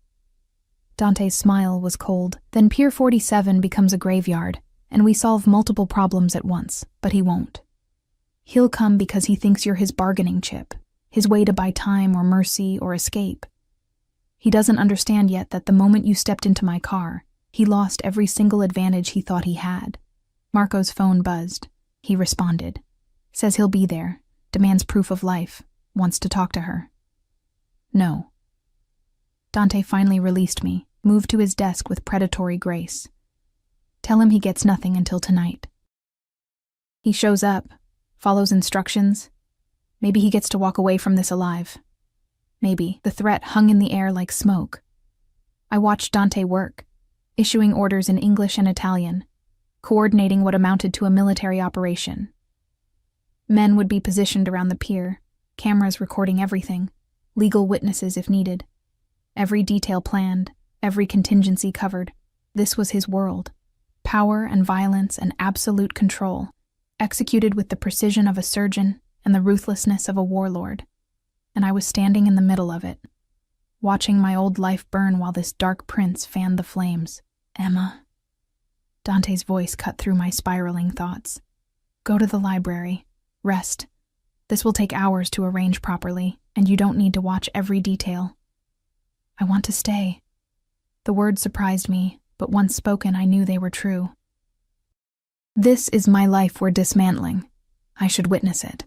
Dante's smile was cold. Then Pier 47 becomes a graveyard, and we solve multiple problems at once, but he won't. He'll come because he thinks you're his bargaining chip, his way to buy time or mercy or escape. He doesn't understand yet that the moment you stepped into my car, he lost every single advantage he thought he had. Marco's phone buzzed. He responded. Says he'll be there, demands proof of life, wants to talk to her. No. Dante finally released me, moved to his desk with predatory grace. Tell him he gets nothing until tonight. He shows up, follows instructions. Maybe he gets to walk away from this alive. Maybe. The threat hung in the air like smoke. I watched Dante work, issuing orders in English and Italian, coordinating what amounted to a military operation. Men would be positioned around the pier, cameras recording everything, legal witnesses if needed. Every detail planned, every contingency covered. This was his world. Power and violence and absolute control, executed with the precision of a surgeon and the ruthlessness of a warlord. And I was standing in the middle of it, watching my old life burn while this dark prince fanned the flames. Emma. Dante's voice cut through my spiraling thoughts. Go to the library. Rest. This will take hours to arrange properly, and you don't need to watch every detail. I want to stay. The words surprised me, but once spoken I knew they were true. This is my life we're dismantling. I should witness it.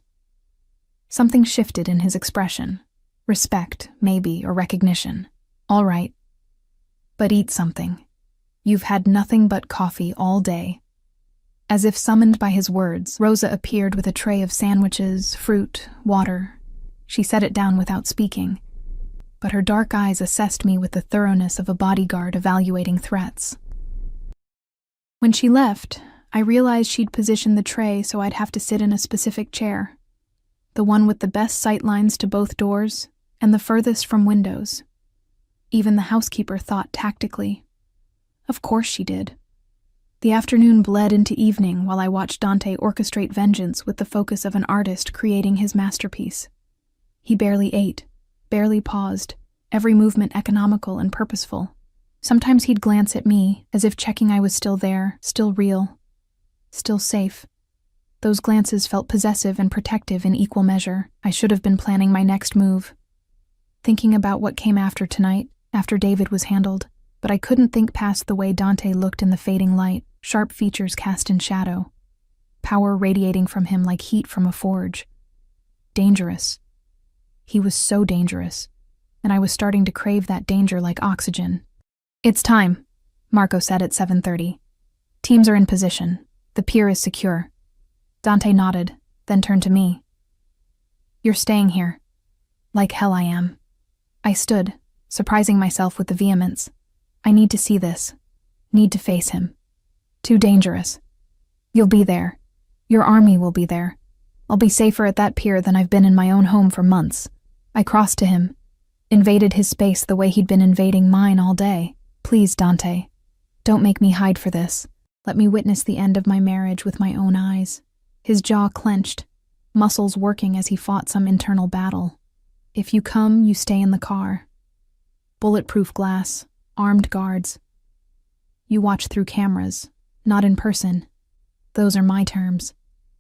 Something shifted in his expression. Respect, maybe, or recognition. All right. But eat something. You've had nothing but coffee all day. As if summoned by his words, Rosa appeared with a tray of sandwiches, fruit, water. She set it down without speaking, but her dark eyes assessed me with the thoroughness of a bodyguard evaluating threats. When she left, I realized she'd positioned the tray so I'd have to sit in a specific chair, the one with the best sight lines to both doors and the furthest from windows. Even the housekeeper thought tactically. Of course she did. The afternoon bled into evening while I watched Dante orchestrate vengeance with the focus of an artist creating his masterpiece. He barely ate, barely paused, every movement economical and purposeful. Sometimes he'd glance at me, as if checking I was still there, still real, still safe. Those glances felt possessive and protective in equal measure. I should have been planning my next move, thinking about what came after tonight, after David was handled, but I couldn't think past the way Dante looked in the fading light, sharp features cast in shadow, power radiating from him like heat from a forge. Dangerous. He was so dangerous, and I was starting to crave that danger like oxygen. It's time, Marco said at 7:30. Teams are in position. The pier is secure. Dante nodded, then turned to me. You're staying here. Like hell I am. I stood, surprising myself with the vehemence. I need to see this. Need to face him. Too dangerous. You'll be there. Your army will be there. I'll be safer at that pier than I've been in my own home for months. I crossed to him, invaded his space the way he'd been invading mine all day. Please, Dante, don't make me hide for this. Let me witness the end of my marriage with my own eyes. His jaw clenched, muscles working as he fought some internal battle. If you come, you stay in the car. Bulletproof glass, armed guards. You watch through cameras, not in person. Those are my terms.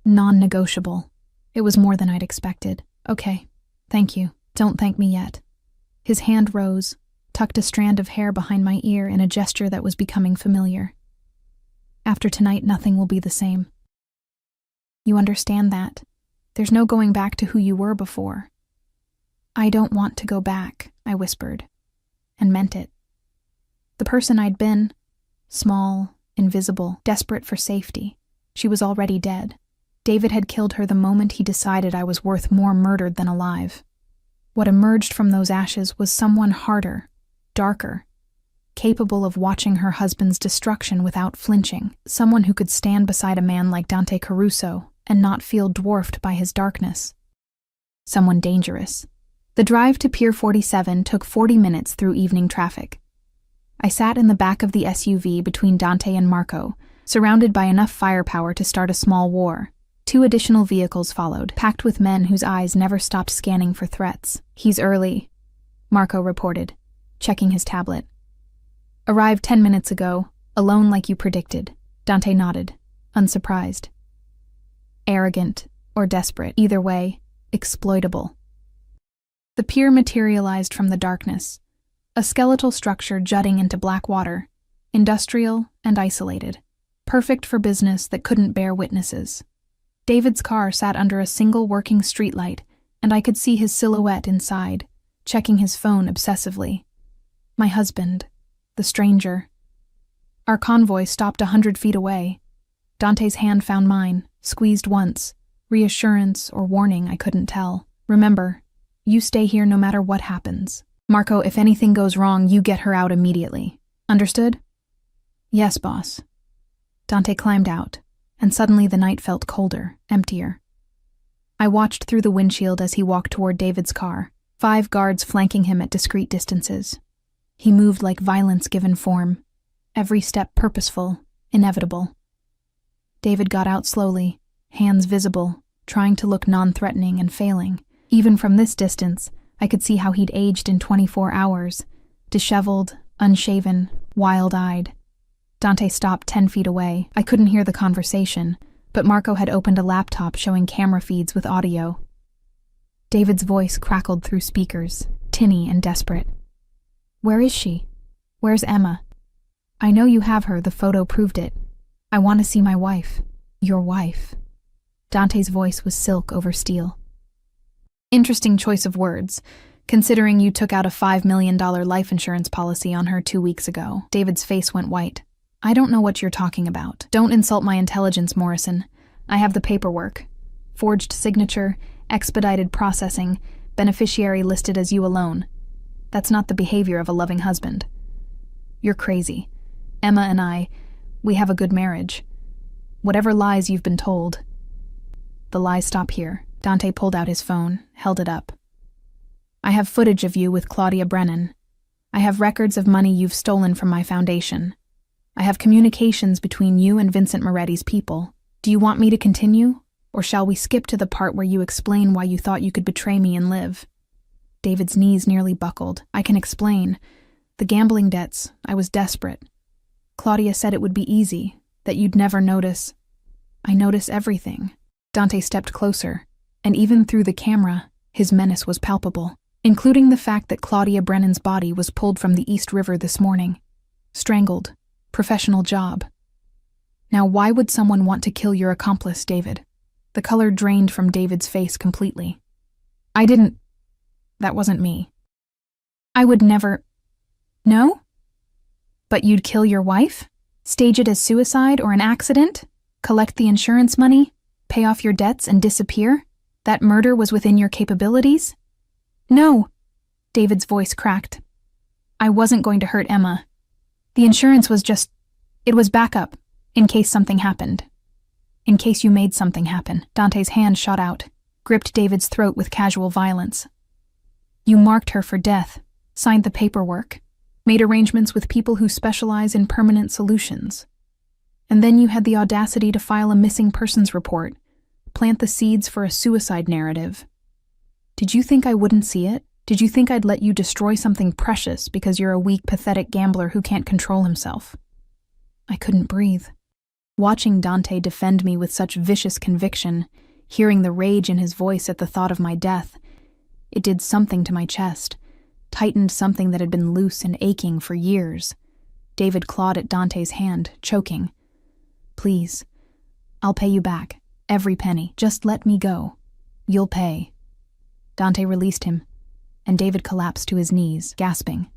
Non-negotiable. It was more than I'd expected. Okay, thank you. Don't thank me yet. His hand rose, tucked a strand of hair behind my ear in a gesture that was becoming familiar. After tonight, nothing will be the same. You understand that. There's no going back to who you were before. I don't want to go back, I whispered, and meant it. The person I'd been, small, invisible, desperate for safety, she was already dead. David had killed her the moment he decided I was worth more murdered than alive. What emerged from those ashes was someone harder, darker, capable of watching her husband's destruction without flinching, someone who could stand beside a man like Dante Caruso and not feel dwarfed by his darkness. Someone dangerous. The drive to Pier 47 took 40 minutes through evening traffic. I sat in the back of the SUV between Dante and Marco, surrounded by enough firepower to start a small war. 2 additional vehicles followed, packed with men whose eyes never stopped scanning for threats. He's early, Marco reported, checking his tablet. Arrived 10 minutes ago, alone like you predicted. Dante nodded, unsurprised. Arrogant or desperate, either way, exploitable. The pier materialized from the darkness, a skeletal structure jutting into black water, industrial and isolated, perfect for business that couldn't bear witnesses. David's car sat under a single working streetlight, and I could see his silhouette inside, checking his phone obsessively. My husband, the stranger. Our convoy stopped 100 feet away. Dante's hand found mine, squeezed once, reassurance or warning I couldn't tell. Remember, you stay here no matter what happens. Marco, if anything goes wrong, you get her out immediately. Understood? Yes, boss. Dante climbed out, and suddenly the night felt colder, emptier. I watched through the windshield as he walked toward David's car, 5 guards flanking him at discreet distances. He moved like violence given form, every step purposeful, inevitable. David got out slowly, hands visible, trying to look non-threatening and failing. Even from this distance, I could see how he'd aged in 24 hours, disheveled, unshaven, wild-eyed. Dante stopped 10 feet away. I couldn't hear the conversation, but Marco had opened a laptop showing camera feeds with audio. David's voice crackled through speakers, tinny and desperate. Where is she? Where's Emma? I know you have her, the photo proved it. I want to see my wife. Your wife. Dante's voice was silk over steel. Interesting choice of words, considering you took out a $5 million life insurance policy on her 2 weeks ago. David's face went white. I don't know what you're talking about. Don't insult my intelligence, Morrison. I have the paperwork. Forged signature, expedited processing, beneficiary listed as you alone. That's not the behavior of a loving husband. You're crazy. Emma and I, we have a good marriage. Whatever lies you've been told. The lies stop here. Dante pulled out his phone, held it up. I have footage of you with Claudia Brennan. I have records of money you've stolen from my foundation. I have communications between you and Vincent Moretti's people. Do you want me to continue, or shall we skip to the part where you explain why you thought you could betray me and live? David's knees nearly buckled. I can explain. The gambling debts, I was desperate. Claudia said it would be easy, that you'd never notice. I notice everything. Dante stepped closer, and even through the camera, his menace was palpable, including the fact that Claudia Brennan's body was pulled from the East River this morning. Strangled. Professional job. Now why would someone want to kill your accomplice, David? The color drained from David's face completely. I didn't. That wasn't me. I would never. No? But you'd kill your wife? Stage it as suicide or an accident? Collect the insurance money? Pay off your debts and disappear? That murder was within your capabilities? No. David's voice cracked. I wasn't going to hurt Emma. The insurance was just, it was backup, in case something happened. In case you made something happen. Dante's hand shot out, gripped David's throat with casual violence. You marked her for death, signed the paperwork, made arrangements with people who specialize in permanent solutions. And then you had the audacity to file a missing persons report, plant the seeds for a suicide narrative. Did you think I wouldn't see it? Did you think I'd let you destroy something precious because you're a weak, pathetic gambler who can't control himself? I couldn't breathe. Watching Dante defend me with such vicious conviction, hearing the rage in his voice at the thought of my death, it did something to my chest, tightened something that had been loose and aching for years. David clawed at Dante's hand, choking. Please, I'll pay you back, every penny. Just let me go. You'll pay. Dante released him, and David collapsed to his knees, gasping.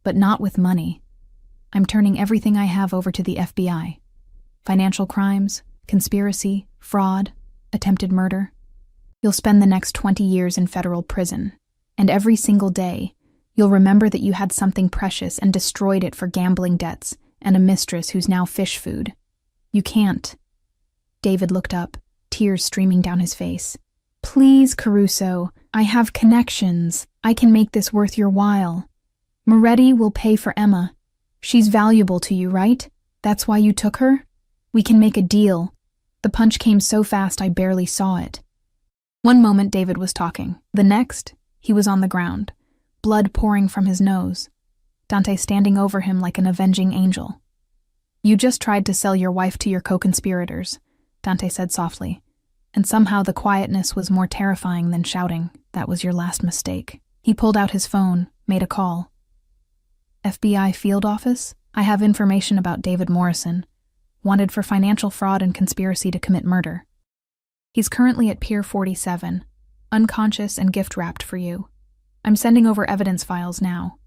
But not with money. I'm turning everything I have over to the FBI. Financial crimes, conspiracy, fraud, attempted murder. You'll spend the next 20 years in federal prison, and every single day, you'll remember that you had something precious and destroyed it for gambling debts and a mistress who's now fish food. You can't. David looked up, tears streaming down his face. Please, Caruso, I have connections. I can make this worth your while. Moretti will pay for Emma. She's valuable to you, right? That's why you took her? We can make a deal. The punch came so fast I barely saw it. One moment David was talking. The next, he was on the ground, blood pouring from his nose, Dante standing over him like an avenging angel. "You just tried to sell your wife to your co-conspirators," Dante said softly, "and somehow the quietness was more terrifying than shouting. That was your last mistake." He pulled out his phone, made a call. "FBI field office? I have information about David Morrison, wanted for financial fraud and conspiracy to commit murder. He's currently at Pier 47, unconscious and gift-wrapped for you. I'm sending over evidence files now.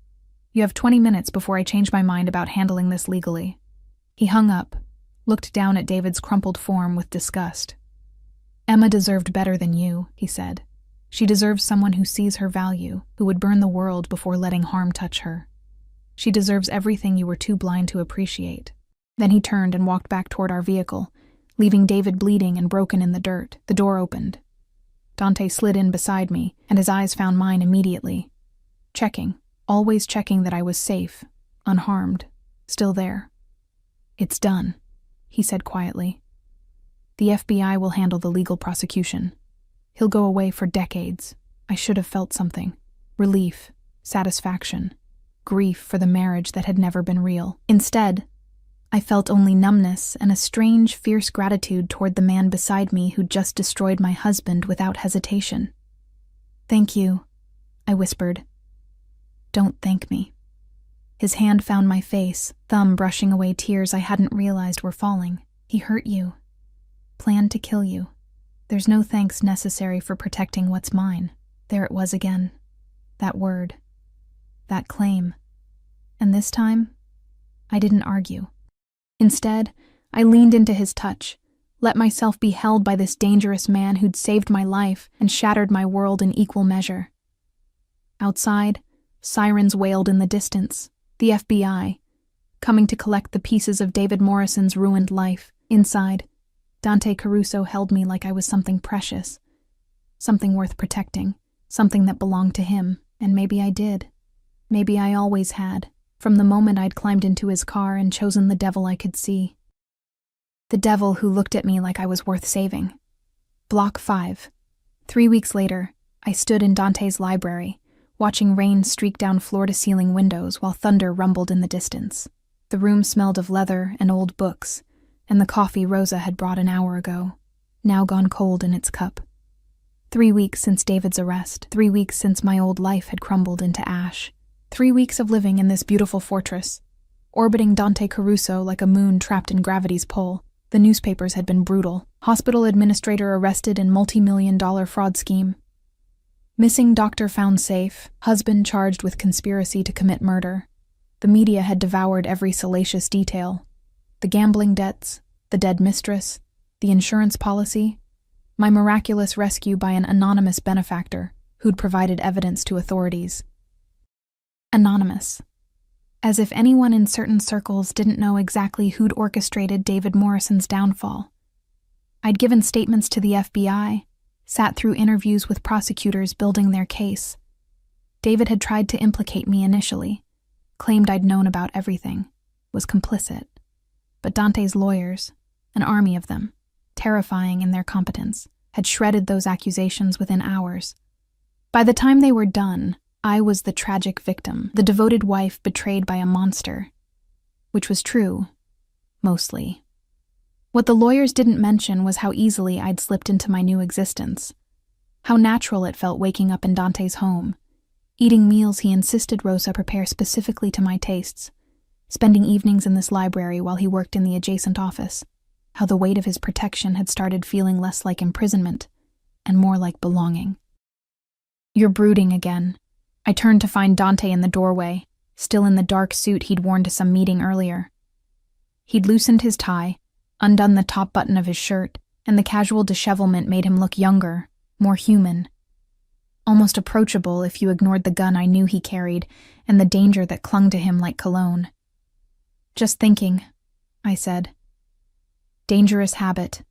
You have 20 minutes before I change my mind about handling this legally." He hung up, looked down at David's crumpled form with disgust. "Emma deserved better than you," he said. "She deserves someone who sees her value, who would burn the world before letting harm touch her. She deserves everything you were too blind to appreciate." Then he turned and walked back toward our vehicle, leaving David bleeding and broken in the dirt. The door opened. Dante slid in beside me, and his eyes found mine immediately. Checking, always checking that I was safe, unharmed, still there. "It's done," he said quietly. "The FBI will handle the legal prosecution. He'll go away for decades." I should have felt something. Relief, satisfaction, grief for the marriage that had never been real. Instead, I felt only numbness and a strange, fierce gratitude toward the man beside me who'd just destroyed my husband without hesitation. "Thank you," I whispered. "Don't thank me." His hand found my face, thumb brushing away tears I hadn't realized were falling. "He hurt you. Planned to kill you. There's no thanks necessary for protecting what's mine." There it was again. That word. That claim. And this time, I didn't argue. Instead, I leaned into his touch, let myself be held by this dangerous man who'd saved my life and shattered my world in equal measure. Outside, sirens wailed in the distance. The FBI, coming to collect the pieces of David Morrison's ruined life. Inside, Dante Caruso held me like I was something precious, something worth protecting, something that belonged to him, and maybe I did. Maybe I always had, from the moment I'd climbed into his car and chosen the devil I could see. The devil who looked at me like I was worth saving. Block 5. 3 weeks later, I stood in Dante's library, watching rain streak down floor-to-ceiling windows while thunder rumbled in the distance. The room smelled of leather and old books, and the coffee Rosa had brought an hour ago, now gone cold in its cup. 3 weeks since David's arrest, 3 weeks since my old life had crumbled into ash. 3 weeks of living in this beautiful fortress, orbiting Dante Caruso like a moon trapped in gravity's pull. The newspapers had been brutal. Hospital administrator arrested in multi-million-dollar fraud scheme. Missing doctor found safe. Husband charged with conspiracy to commit murder. The media had devoured every salacious detail. The gambling debts, the dead mistress, the insurance policy, my miraculous rescue by an anonymous benefactor who'd provided evidence to authorities. Anonymous. As if anyone in certain circles didn't know exactly who'd orchestrated David Morrison's downfall. I'd given statements to the FBI, sat through interviews with prosecutors building their case. David had tried to implicate me initially, claimed I'd known about everything, was complicit. But Dante's lawyers, an army of them, terrifying in their competence, had shredded those accusations within hours. By the time they were done, I was the tragic victim, the devoted wife betrayed by a monster. Which was true, mostly. What the lawyers didn't mention was how easily I'd slipped into my new existence. How natural it felt waking up in Dante's home, eating meals he insisted Rosa prepare specifically to my tastes, spending evenings in this library while he worked in the adjacent office. How the weight of his protection had started feeling less like imprisonment and more like belonging. "You're brooding again." I turned to find Dante in the doorway, still in the dark suit he'd worn to some meeting earlier. He'd loosened his tie, undone the top button of his shirt, and the casual dishevelment made him look younger, more human. Almost approachable if you ignored the gun I knew he carried and the danger that clung to him like cologne. "Just thinking," I said. Dangerous habit.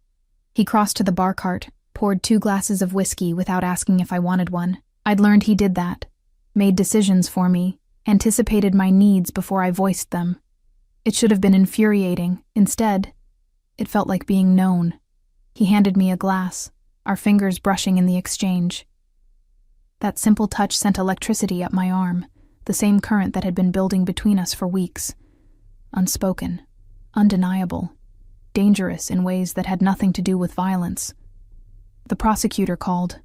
He crossed to the bar cart, poured 2 glasses of whiskey without asking if I wanted one. I'd learned he did that. Made decisions for me, anticipated my needs before I voiced them. It should have been infuriating. Instead, it felt like being known. He handed me a glass, our fingers brushing in the exchange. That simple touch sent electricity up my arm, the same current that had been building between us for weeks. Unspoken, undeniable, dangerous in ways that had nothing to do with violence. "The prosecutor called,"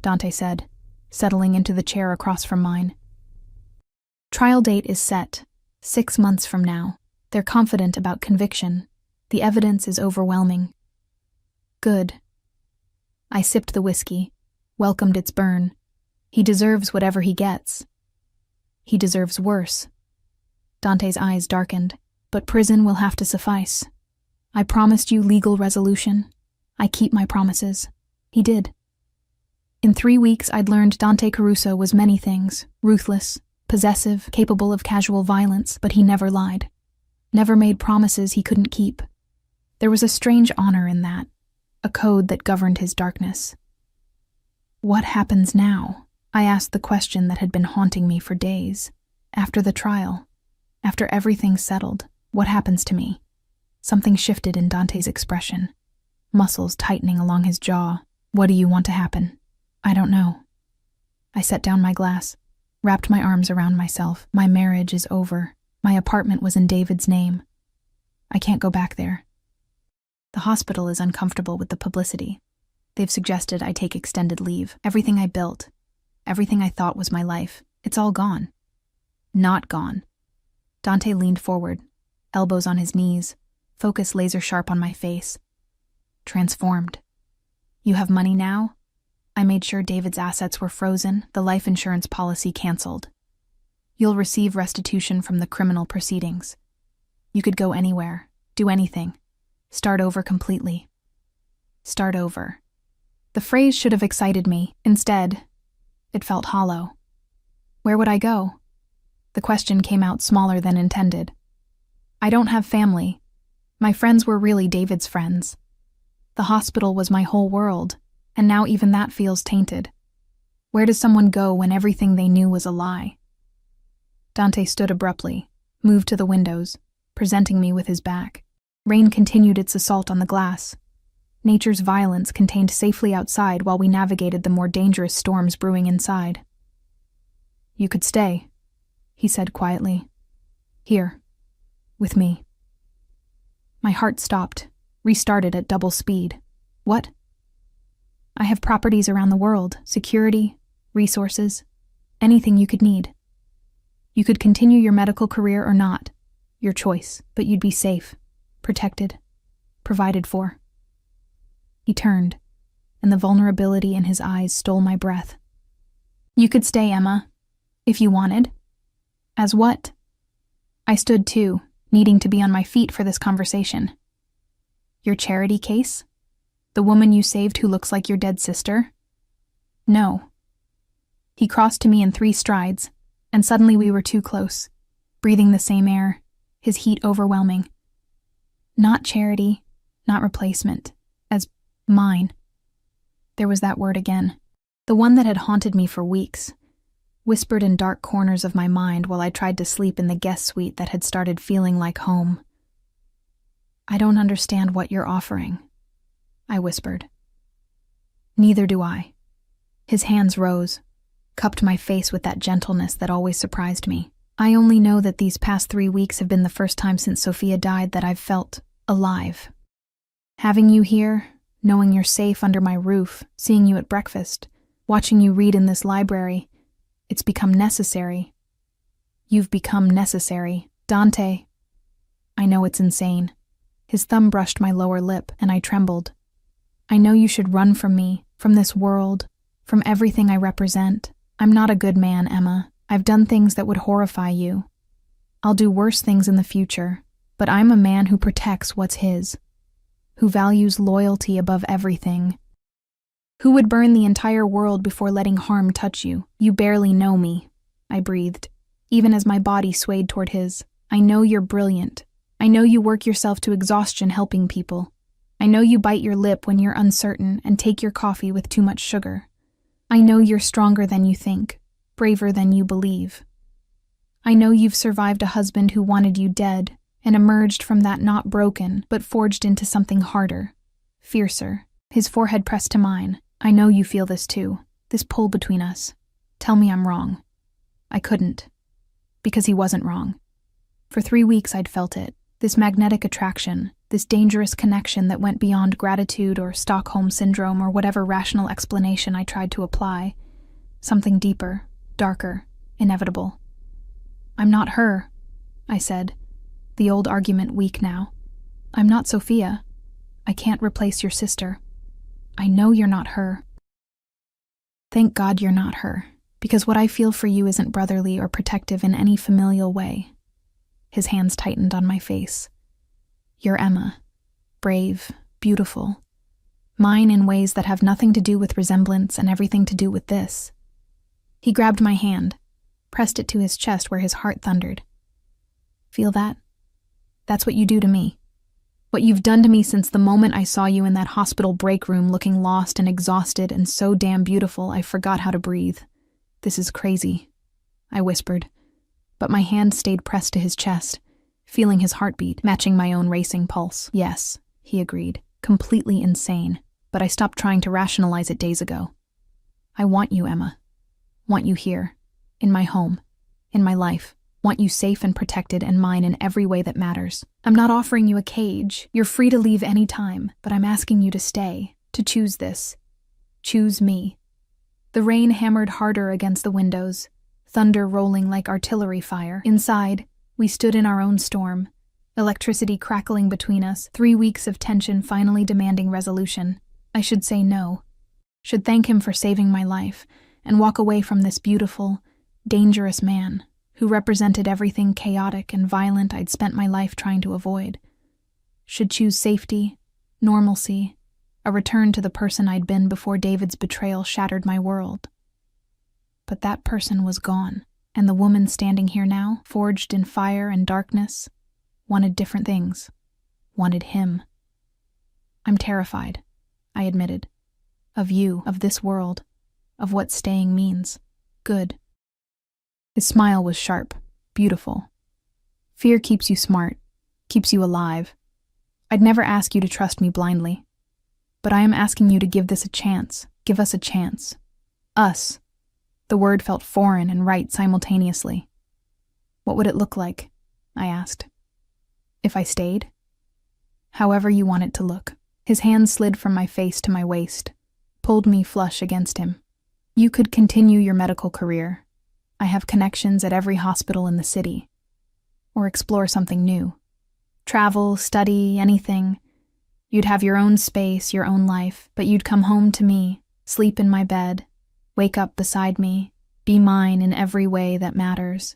Dante said, settling into the chair across from mine. "Trial date is set, 6 months from now. They're confident about conviction. The evidence is overwhelming." "Good." I sipped the whiskey, welcomed its burn. He deserves whatever he gets. He deserves worse. Dante's eyes darkened. "But prison will have to suffice. I promised you legal resolution. I keep my promises." He did. In 3 weeks, I'd learned Dante Caruso was many things: ruthless, possessive, capable of casual violence, but he never lied. Never made promises he couldn't keep. There was a strange honor in that, a code that governed his darkness. What happens now? I asked the question that had been haunting me for days. After the trial, after everything's settled, what happens to me? Something shifted in Dante's expression, muscles tightening along his jaw. "What do you want to happen?" "I don't know." I set down my glass, wrapped my arms around myself. My marriage is over. My apartment was in David's name. I can't go back there. The hospital is uncomfortable with the publicity. They've suggested I take extended leave. Everything I built, everything I thought was my life, it's all gone. Not gone. Dante leaned forward, elbows on his knees, focus laser sharp on my face. Transformed. "You have money now?" I made sure David's assets were frozen, the life insurance policy canceled. "You'll receive restitution from the criminal proceedings. You could go anywhere, do anything. Start over completely." Start over. The phrase should have excited me. Instead, it felt hollow. Where would I go? The question came out smaller than intended. I don't have family. My friends were really David's friends. The hospital was my whole world, and now even that feels tainted. Where does someone go when everything they knew was a lie? Dante stood abruptly, moved to the windows, presenting me with his back. Rain continued its assault on the glass. Nature's violence contained safely outside while we navigated the more dangerous storms brewing inside. "You could stay," he said quietly. "Here, with me." My heart stopped, restarted at double speed. "What?" "I have properties around the world, security, resources, anything you could need. You could continue your medical career or not, your choice, but you'd be safe, protected, provided for." He turned, and the vulnerability in his eyes stole my breath. "You could stay, Emma, if you wanted." "As what?" I stood too, needing to be on my feet for this conversation. "Your charity case? The woman you saved who looks like your dead sister?" "No." He crossed to me in 3 strides, and suddenly we were too close, breathing the same air, his heat overwhelming. "Not charity, not replacement, as mine." There was that word again, the one that had haunted me for weeks, whispered in dark corners of my mind while I tried to sleep in the guest suite that had started feeling like home. "I don't understand what you're offering," I whispered. "Neither do I." His hands rose, cupped my face with that gentleness that always surprised me. "I only know that these past 3 weeks have been the first time since Sophia died that I've felt alive. Having you here, knowing you're safe under my roof, seeing you at breakfast, watching you read in this library, it's become necessary. You've become necessary. Dante." I know it's insane. His thumb brushed my lower lip, and I trembled. "I know you should run from me, from this world, from everything I represent. I'm not a good man, Emma. I've done things that would horrify you. I'll do worse things in the future, but I'm a man who protects what's his, who values loyalty above everything. Who would burn the entire world before letting harm touch you? You barely know me," I breathed, even as my body swayed toward his. "I know you're brilliant. I know you work yourself to exhaustion helping people. I know you bite your lip when you're uncertain and take your coffee with too much sugar. I know you're stronger than you think, braver than you believe. I know you've survived a husband who wanted you dead and emerged from that not broken, but forged into something harder, fiercer." His forehead pressed to mine. "I know you feel this too, this pull between us. Tell me I'm wrong. I couldn't. Because he wasn't wrong. For 3 weeks I'd felt it. This magnetic attraction, this dangerous connection that went beyond gratitude or Stockholm Syndrome or whatever rational explanation I tried to apply. Something deeper, darker, inevitable. I'm not her, I said, the old argument weak now. I'm not Sophia. I can't replace your sister. I know you're not her. Thank God you're not her, because what I feel for you isn't brotherly or protective in any familial way. His hands tightened on my face. You're Emma. Brave, beautiful. Mine in ways that have nothing to do with resemblance and everything to do with this. He grabbed my hand, pressed it to his chest where his heart thundered. Feel that? That's what you do to me. What you've done to me since the moment I saw you in that hospital break room looking lost and exhausted and so damn beautiful I forgot how to breathe. This is crazy, I whispered, but my hand stayed pressed to his chest, feeling his heartbeat, matching my own racing pulse. Yes, he agreed, completely insane, but I stopped trying to rationalize it days ago. I want you, Emma. Want you here, in my home, in my life. Want you safe and protected and mine in every way that matters. I'm not offering you a cage. You're free to leave any time, but I'm asking you to stay, to choose this. Choose me. The rain hammered harder against the windows, thunder rolling like artillery fire. Inside, we stood in our own storm, electricity crackling between us, 3 weeks of tension finally demanding resolution. I should say no. Should thank him for saving my life and walk away from this beautiful, dangerous man who represented everything chaotic and violent I'd spent my life trying to avoid. Should choose safety, normalcy, a return to the person I'd been before David's betrayal shattered my world. But that person was gone, and the woman standing here now, forged in fire and darkness, wanted different things, wanted him. I'm terrified, I admitted, of you, of this world, of what staying means. Good. His smile was sharp, beautiful. Fear keeps you smart, keeps you alive. I'd never ask you to trust me blindly. But I am asking you to give this a chance. Give us a chance. Us. The word felt foreign and right simultaneously. What would it look like? I asked. If I stayed? However you want it to look. His hand slid from my face to my waist, pulled me flush against him. You could continue your medical career. I have connections at every hospital in the city. Or explore something new. Travel, study, anything. You'd have your own space, your own life, but you'd come home to me, sleep in my bed, wake up beside me, be mine in every way that matters.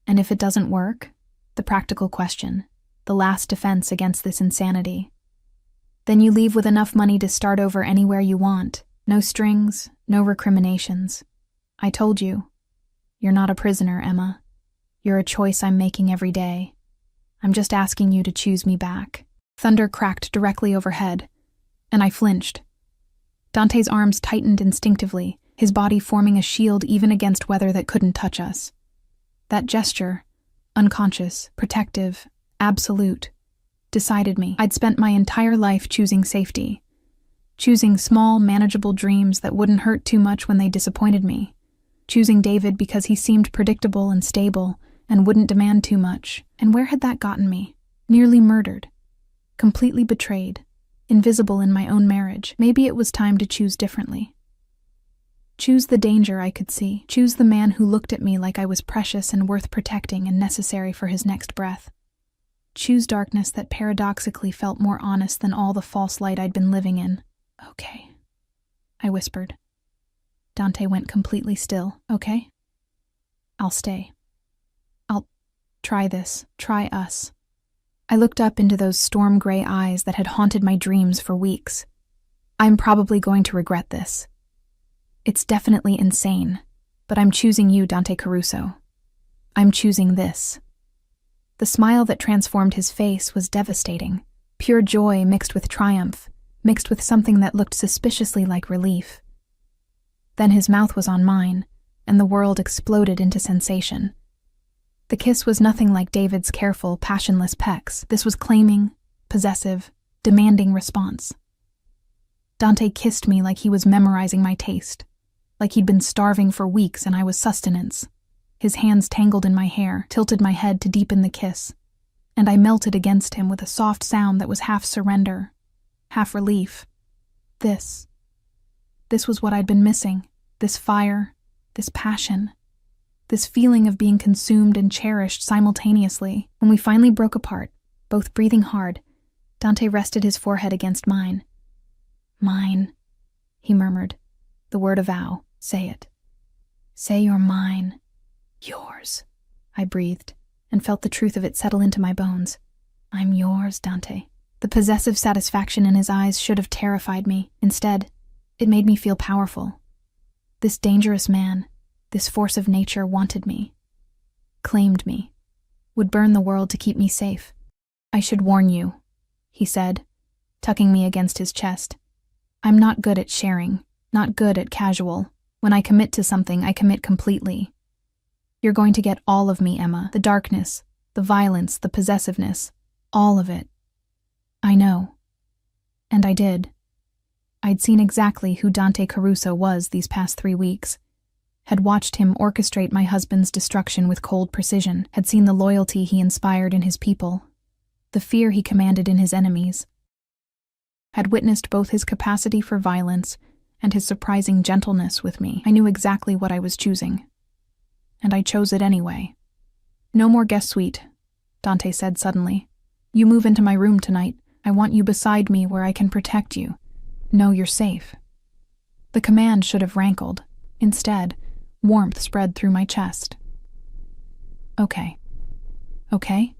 And if it doesn't work, the practical question, the last defense against this insanity, then you leave with enough money to start over anywhere you want. No strings, no recriminations. I told you. You're not a prisoner, Emma. You're a choice I'm making every day. I'm just asking you to choose me back. Thunder cracked directly overhead, and I flinched. Dante's arms tightened instinctively, his body forming a shield even against weather that couldn't touch us. That gesture, unconscious, protective, absolute, decided me. I'd spent my entire life choosing safety, choosing small, manageable dreams that wouldn't hurt too much when they disappointed me. Choosing David because he seemed predictable and stable and wouldn't demand too much. And where had that gotten me? Nearly murdered. Completely betrayed. Invisible in my own marriage. Maybe it was time to choose differently. Choose the danger I could see. Choose the man who looked at me like I was precious and worth protecting and necessary for his next breath. Choose darkness that paradoxically felt more honest than all the false light I'd been living in. Okay, I whispered. Dante went completely still. Okay? I'll stay. I'll try this. Try us. I looked up into those storm-gray eyes that had haunted my dreams for weeks. I'm probably going to regret this. It's definitely insane, but I'm choosing you, Dante Caruso. I'm choosing this. The smile that transformed his face was devastating. Pure joy mixed with triumph, mixed with something that looked suspiciously like relief. Then his mouth was on mine, and the world exploded into sensation. The kiss was nothing like David's careful, passionless pecks. This was claiming, possessive, demanding response. Dante kissed me like he was memorizing my taste. like he'd been starving for weeks and I was sustenance. His hands tangled in my hair, tilted my head to deepen the kiss, and I melted against him with a soft sound that was half surrender, half relief. This was what I'd been missing, this fire, this passion, this feeling of being consumed and cherished simultaneously. When we finally broke apart, both breathing hard, Dante rested his forehead against mine. Mine, he murmured, the word a vow. Say it. Say you're mine. Yours, I breathed, and felt the truth of it settle into my bones. I'm yours, Dante. The possessive satisfaction in his eyes should have terrified me. Instead, it made me feel powerful. This dangerous man, this force of nature wanted me, claimed me, would burn the world to keep me safe. I should warn you, he said, tucking me against his chest. I'm not good at sharing, not good at casual. When I commit to something, I commit completely. You're going to get all of me, Emma. The darkness, the violence, the possessiveness, all of it. I know. And I did. I'd seen exactly who Dante Caruso was these past 3 weeks. Had watched him orchestrate my husband's destruction with cold precision, had seen the loyalty he inspired in his people, the fear he commanded in his enemies. Had witnessed both his capacity for violence and his surprising gentleness with me. I knew exactly what I was choosing. And I chose it anyway. No more guest suite, Dante said suddenly. You move into my room tonight. I want you beside me where I can protect you. Know you're safe. The command should have rankled. Instead, warmth spread through my chest. Okay. Okay?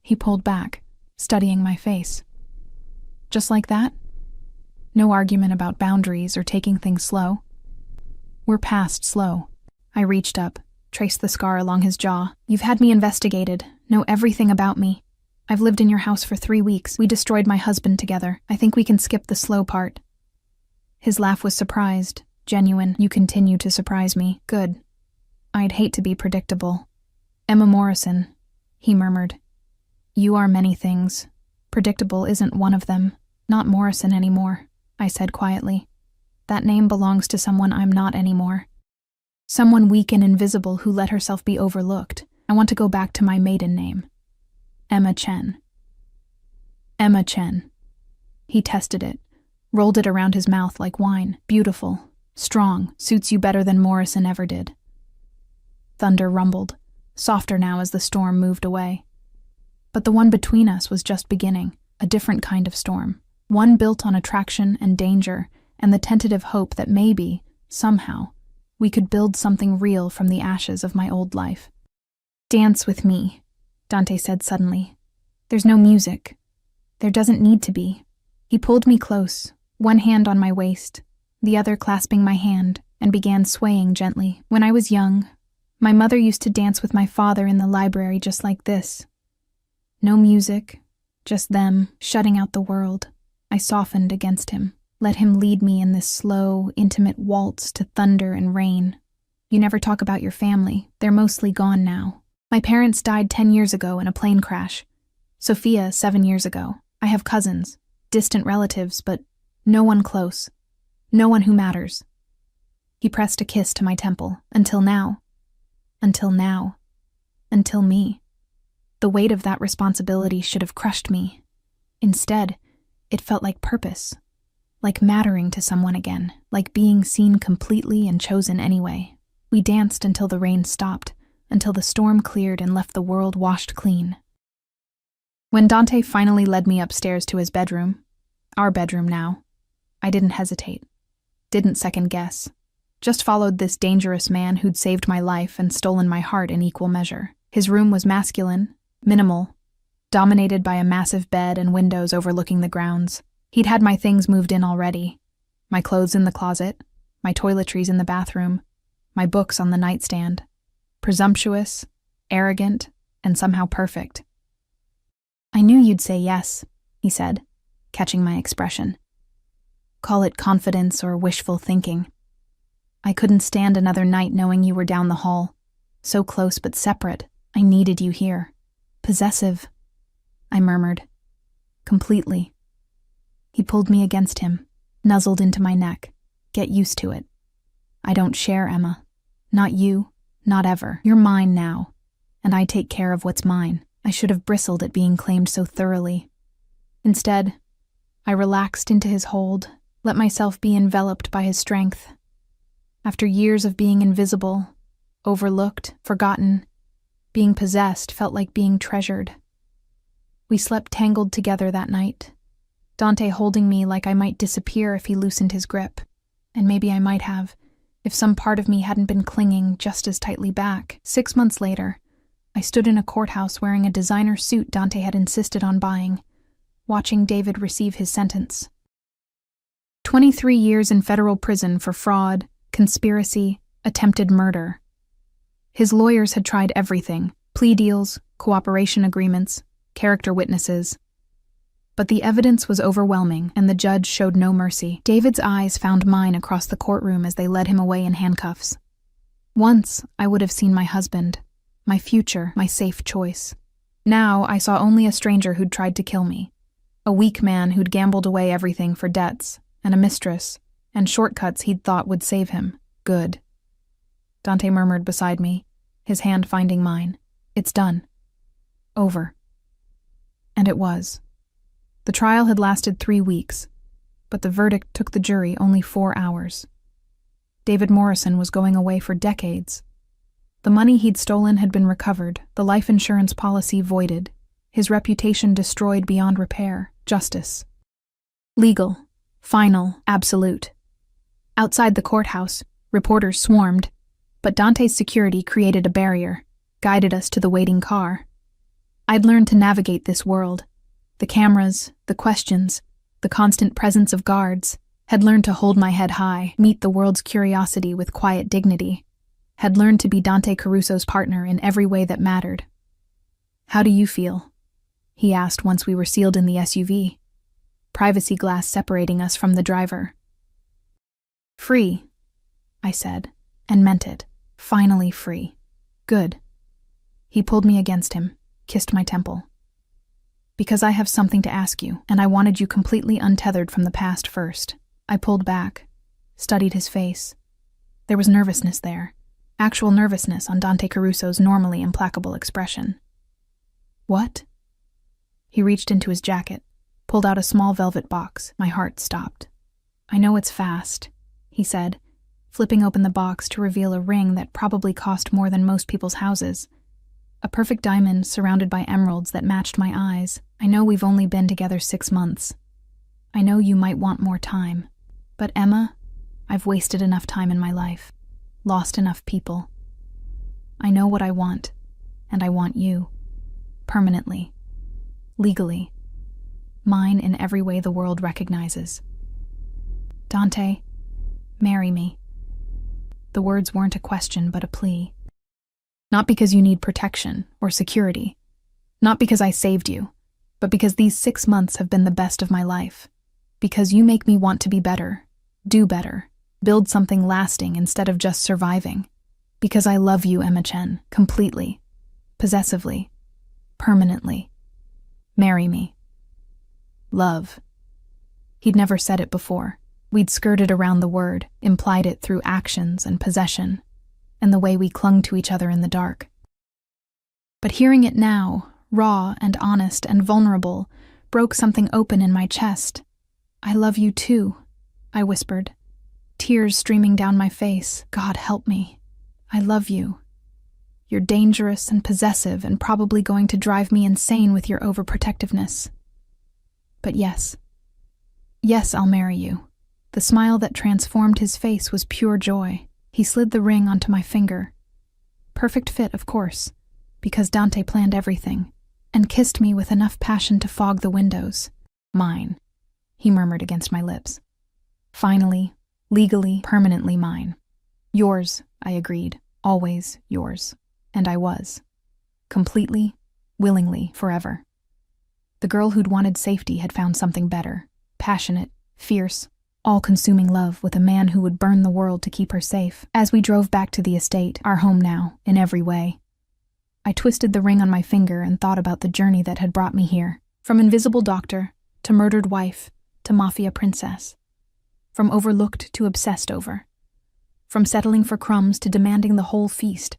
He pulled back, studying my face. Just like that? No argument about boundaries or taking things slow. We're past slow. I reached up, traced the scar along his jaw. You've had me investigated, know everything about me. I've lived in your house for 3 weeks. We destroyed my husband together. I think we can skip the slow part. His laugh was surprised, genuine. You continue to surprise me. Good. I'd hate to be predictable. Emma Morrison, he murmured. You are many things. Predictable isn't one of them. Not Morrison anymore, I said quietly. That name belongs to someone I'm not anymore. Someone weak and invisible who let herself be overlooked. I want to go back to my maiden name. Emma Chen. Emma Chen. He tested it, rolled it around his mouth like wine. Beautiful, strong, suits you better than Morrison ever did. Thunder rumbled, softer now as the storm moved away. But the one between us was just beginning, a different kind of storm. One built on attraction and danger and the tentative hope that maybe, somehow, we could build something real from the ashes of my old life. Dance with me, Dante said suddenly. There's no music. There doesn't need to be. He pulled me close, one hand on my waist, the other clasping my hand, and began swaying gently. When I was young, my mother used to dance with my father in the library just like this. No music, just them, shutting out the world. I softened against him, let him lead me in this slow, intimate waltz to thunder and rain. You never talk about your family. They're mostly gone now. My parents died 10 years ago in a plane crash. Sophia 7 years ago. I have cousins, distant relatives, but no one close. No one who matters. He pressed a kiss to my temple. Until now. Until now. Until me. The weight of that responsibility should have crushed me. Instead, it felt like purpose, like mattering to someone again, like being seen completely and chosen anyway. We danced until the rain stopped, until the storm cleared and left the world washed clean. When Dante finally led me upstairs to his bedroom, our bedroom now, I didn't hesitate, didn't second guess, just followed this dangerous man who'd saved my life and stolen my heart in equal measure. His room was masculine, minimal, dominated by a massive bed and windows overlooking the grounds. He'd had my things moved in already. My clothes in the closet, my toiletries in the bathroom, my books on the nightstand. Presumptuous, arrogant, and somehow perfect. I knew you'd say yes, he said, catching my expression. Call it confidence or wishful thinking. I couldn't stand another night knowing you were down the hall. So close but separate. I needed you here. Possessive, I murmured. Completely. He pulled me against him, nuzzled into my neck. Get used to it. I don't share, Emma. Not you, not ever. You're mine now, and I take care of what's mine. I should have bristled at being claimed so thoroughly. Instead, I relaxed into his hold, let myself be enveloped by his strength. After years of being invisible, overlooked, forgotten, being possessed felt like being treasured. We slept tangled together that night, Dante holding me like I might disappear if he loosened his grip, and maybe I might have, if some part of me hadn't been clinging just as tightly back. 6 months later, I stood in a courthouse wearing a designer suit Dante had insisted on buying, watching David receive his sentence. 23 years in federal prison for fraud, conspiracy, attempted murder. His lawyers had tried everything: plea deals, cooperation agreements, character witnesses. But the evidence was overwhelming, and the judge showed no mercy. David's eyes found mine across the courtroom as they led him away in handcuffs. Once, I would have seen my husband, my future, my safe choice. Now, I saw only a stranger who'd tried to kill me. A weak man who'd gambled away everything for debts, and a mistress, and shortcuts he'd thought would save him. Good. Dante murmured beside me, his hand finding mine. It's done. Over. And it was. The trial had lasted 3 weeks, but the verdict took the jury only 4 hours. David Morrison was going away for decades. The money he'd stolen had been recovered, the life insurance policy voided, his reputation destroyed beyond repair. Justice. Legal. Final. Absolute. Outside the courthouse, reporters swarmed, but Dante's security created a barrier, guided us to the waiting car. I'd learned to navigate this world. The cameras, the questions, the constant presence of guards, had learned to hold my head high, meet the world's curiosity with quiet dignity, had learned to be Dante Caruso's partner in every way that mattered. How do you feel? He asked once we were sealed in the SUV, privacy glass separating us from the driver. Free, I said, and meant it. Finally free. Good. He pulled me against him, kissed my temple. Because I have something to ask you, and I wanted you completely untethered from the past first. I pulled back, studied his face. There was nervousness there, actual nervousness on Dante Caruso's normally implacable expression. What? He reached into his jacket, pulled out a small velvet box. My heart stopped. I know it's fast, he said, flipping open the box to reveal a ring that probably cost more than most people's houses. A perfect diamond surrounded by emeralds that matched my eyes. I know we've only been together 6 months. I know you might want more time. But Emma, I've wasted enough time in my life, lost enough people. I know what I want, and I want you. Permanently. Legally. Mine in every way the world recognizes. Dante, marry me. The words weren't a question but a plea. Not because you need protection or security. Not because I saved you, but because these 6 months have been the best of my life. Because you make me want to be better, do better, build something lasting instead of just surviving. Because I love you, Emma Chen, completely, possessively, permanently. Marry me. Love. He'd never said it before. We'd skirted around the word, implied it through actions and possession, and the way we clung to each other in the dark. But hearing it now, raw and honest and vulnerable, broke something open in my chest. I love you too, I whispered, tears streaming down my face. God help me. I love you. You're dangerous and possessive and probably going to drive me insane with your overprotectiveness. But yes. Yes, I'll marry you. The smile that transformed his face was pure joy. He slid the ring onto my finger. Perfect fit, of course, because Dante planned everything, and kissed me with enough passion to fog the windows. Mine, he murmured against my lips. Finally, legally, permanently mine. Yours, I agreed, always yours. And I was. Completely, willingly, forever. The girl who'd wanted safety had found something better, passionate, fierce, all-consuming love with a man who would burn the world to keep her safe. As we drove back to the estate, our home now, in every way, I twisted the ring on my finger and thought about the journey that had brought me here. From invisible doctor, to murdered wife, to mafia princess. From overlooked to obsessed over. from settling for crumbs to demanding the whole feast.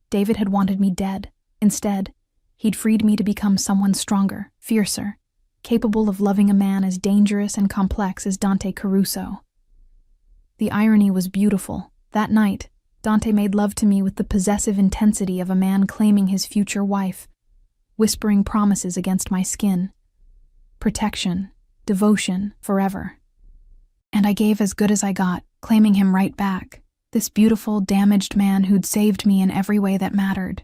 David had wanted me dead. Instead, he'd freed me to become someone stronger, fiercer, capable of loving a man as dangerous and complex as Dante Caruso. The irony was beautiful. That night, Dante made love to me with the possessive intensity of a man claiming his future wife, whispering promises against my skin. Protection, devotion, forever. And I gave as good as I got, claiming him right back, this beautiful, damaged man who'd saved me in every way that mattered.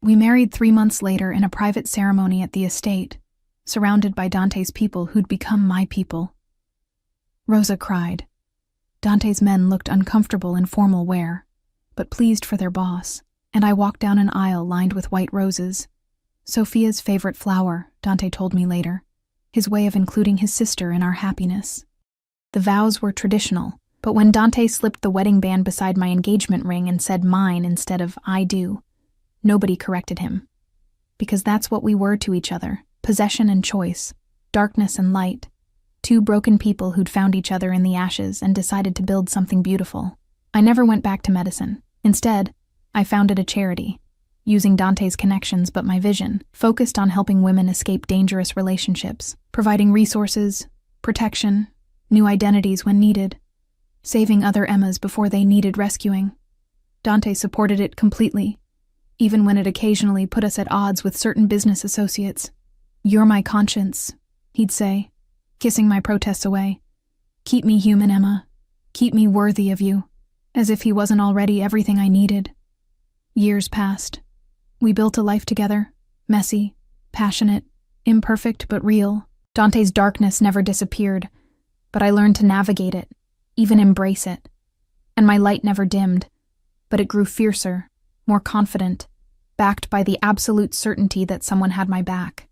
We married 3 months later in a private ceremony at the estate, surrounded by Dante's people who'd become my people. Rosa cried. Dante's men looked uncomfortable in formal wear, but pleased for their boss, and I walked down an aisle lined with white roses. Sophia's favorite flower, Dante told me later, his way of including his sister in our happiness. The vows were traditional, but when Dante slipped the wedding band beside my engagement ring and said mine instead of I do, nobody corrected him. Because that's what we were to each other, possession and choice, darkness and light. 2 broken people who'd found each other in the ashes and decided to build something beautiful. I never went back to medicine. Instead, I founded a charity, using Dante's connections but my vision, focused on helping women escape dangerous relationships, providing resources, protection, new identities when needed, saving other Emmas before they needed rescuing. Dante supported it completely, even when it occasionally put us at odds with certain business associates. "You're my conscience," he'd say, kissing my protests away. "Keep me human, Emma. Keep me worthy of you," as if he wasn't already everything I needed. Years passed. We built a life together, messy, passionate, imperfect but real. Dante's darkness never disappeared, but I learned to navigate it, even embrace it. And my light never dimmed, but it grew fiercer, more confident, backed by the absolute certainty that someone had my back.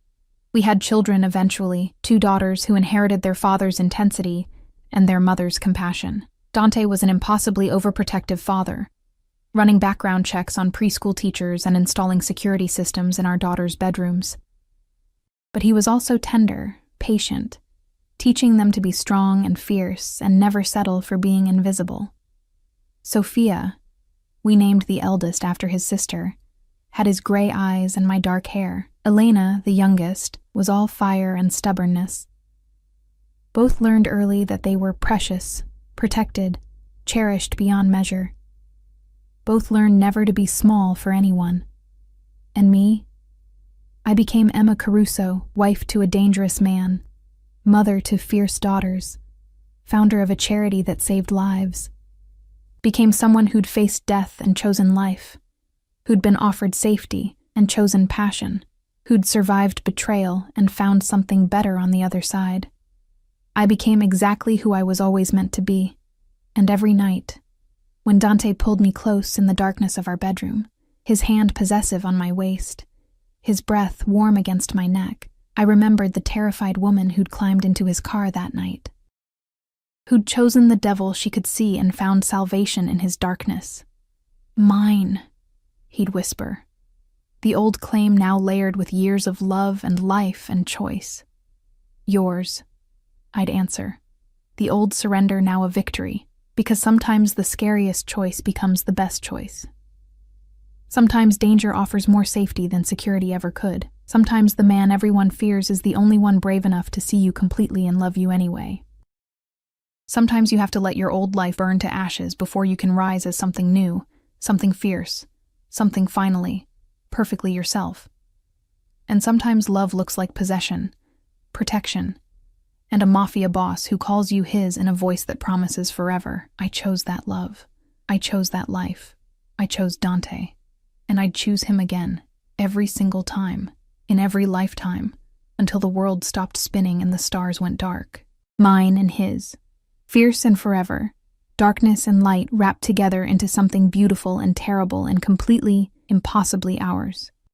We had children eventually, 2 daughters who inherited their father's intensity and their mother's compassion. Dante was an impossibly overprotective father, running background checks on preschool teachers and installing security systems in our daughters' bedrooms. But he was also tender, patient, teaching them to be strong and fierce and never settle for being invisible. Sophia, we named the eldest after his sister, had his gray eyes and my dark hair. Elena, the youngest, was all fire and stubbornness. Both learned early that they were precious, protected, cherished beyond measure. Both learned never to be small for anyone. And me? I became Emma Caruso, wife to a dangerous man, mother to fierce daughters, founder of a charity that saved lives. Became someone who'd faced death and chosen life, who'd been offered safety and chosen passion, who'd survived betrayal and found something better on the other side. I became exactly who I was always meant to be, and every night, when Dante pulled me close in the darkness of our bedroom, his hand possessive on my waist, his breath warm against my neck, I remembered the terrified woman who'd climbed into his car that night, who'd chosen the devil she could see and found salvation in his darkness. "Mine," he'd whisper, the old claim now layered with years of love and life and choice. "Yours," I'd answer, the old surrender now a victory, because sometimes the scariest choice becomes the best choice. Sometimes danger offers more safety than security ever could. Sometimes the man everyone fears is the only one brave enough to see you completely and love you anyway. Sometimes you have to let your old life burn to ashes before you can rise as something new, something fierce, something finally, perfectly yourself. And sometimes love looks like possession, protection, and a mafia boss who calls you his in a voice that promises forever. I chose that love. I chose that life. I chose Dante. And I'd choose him again, every single time, in every lifetime, until the world stopped spinning and the stars went dark. Mine and his. Fierce and forever. Darkness and light wrapped together into something beautiful and terrible and completely, impossibly ours.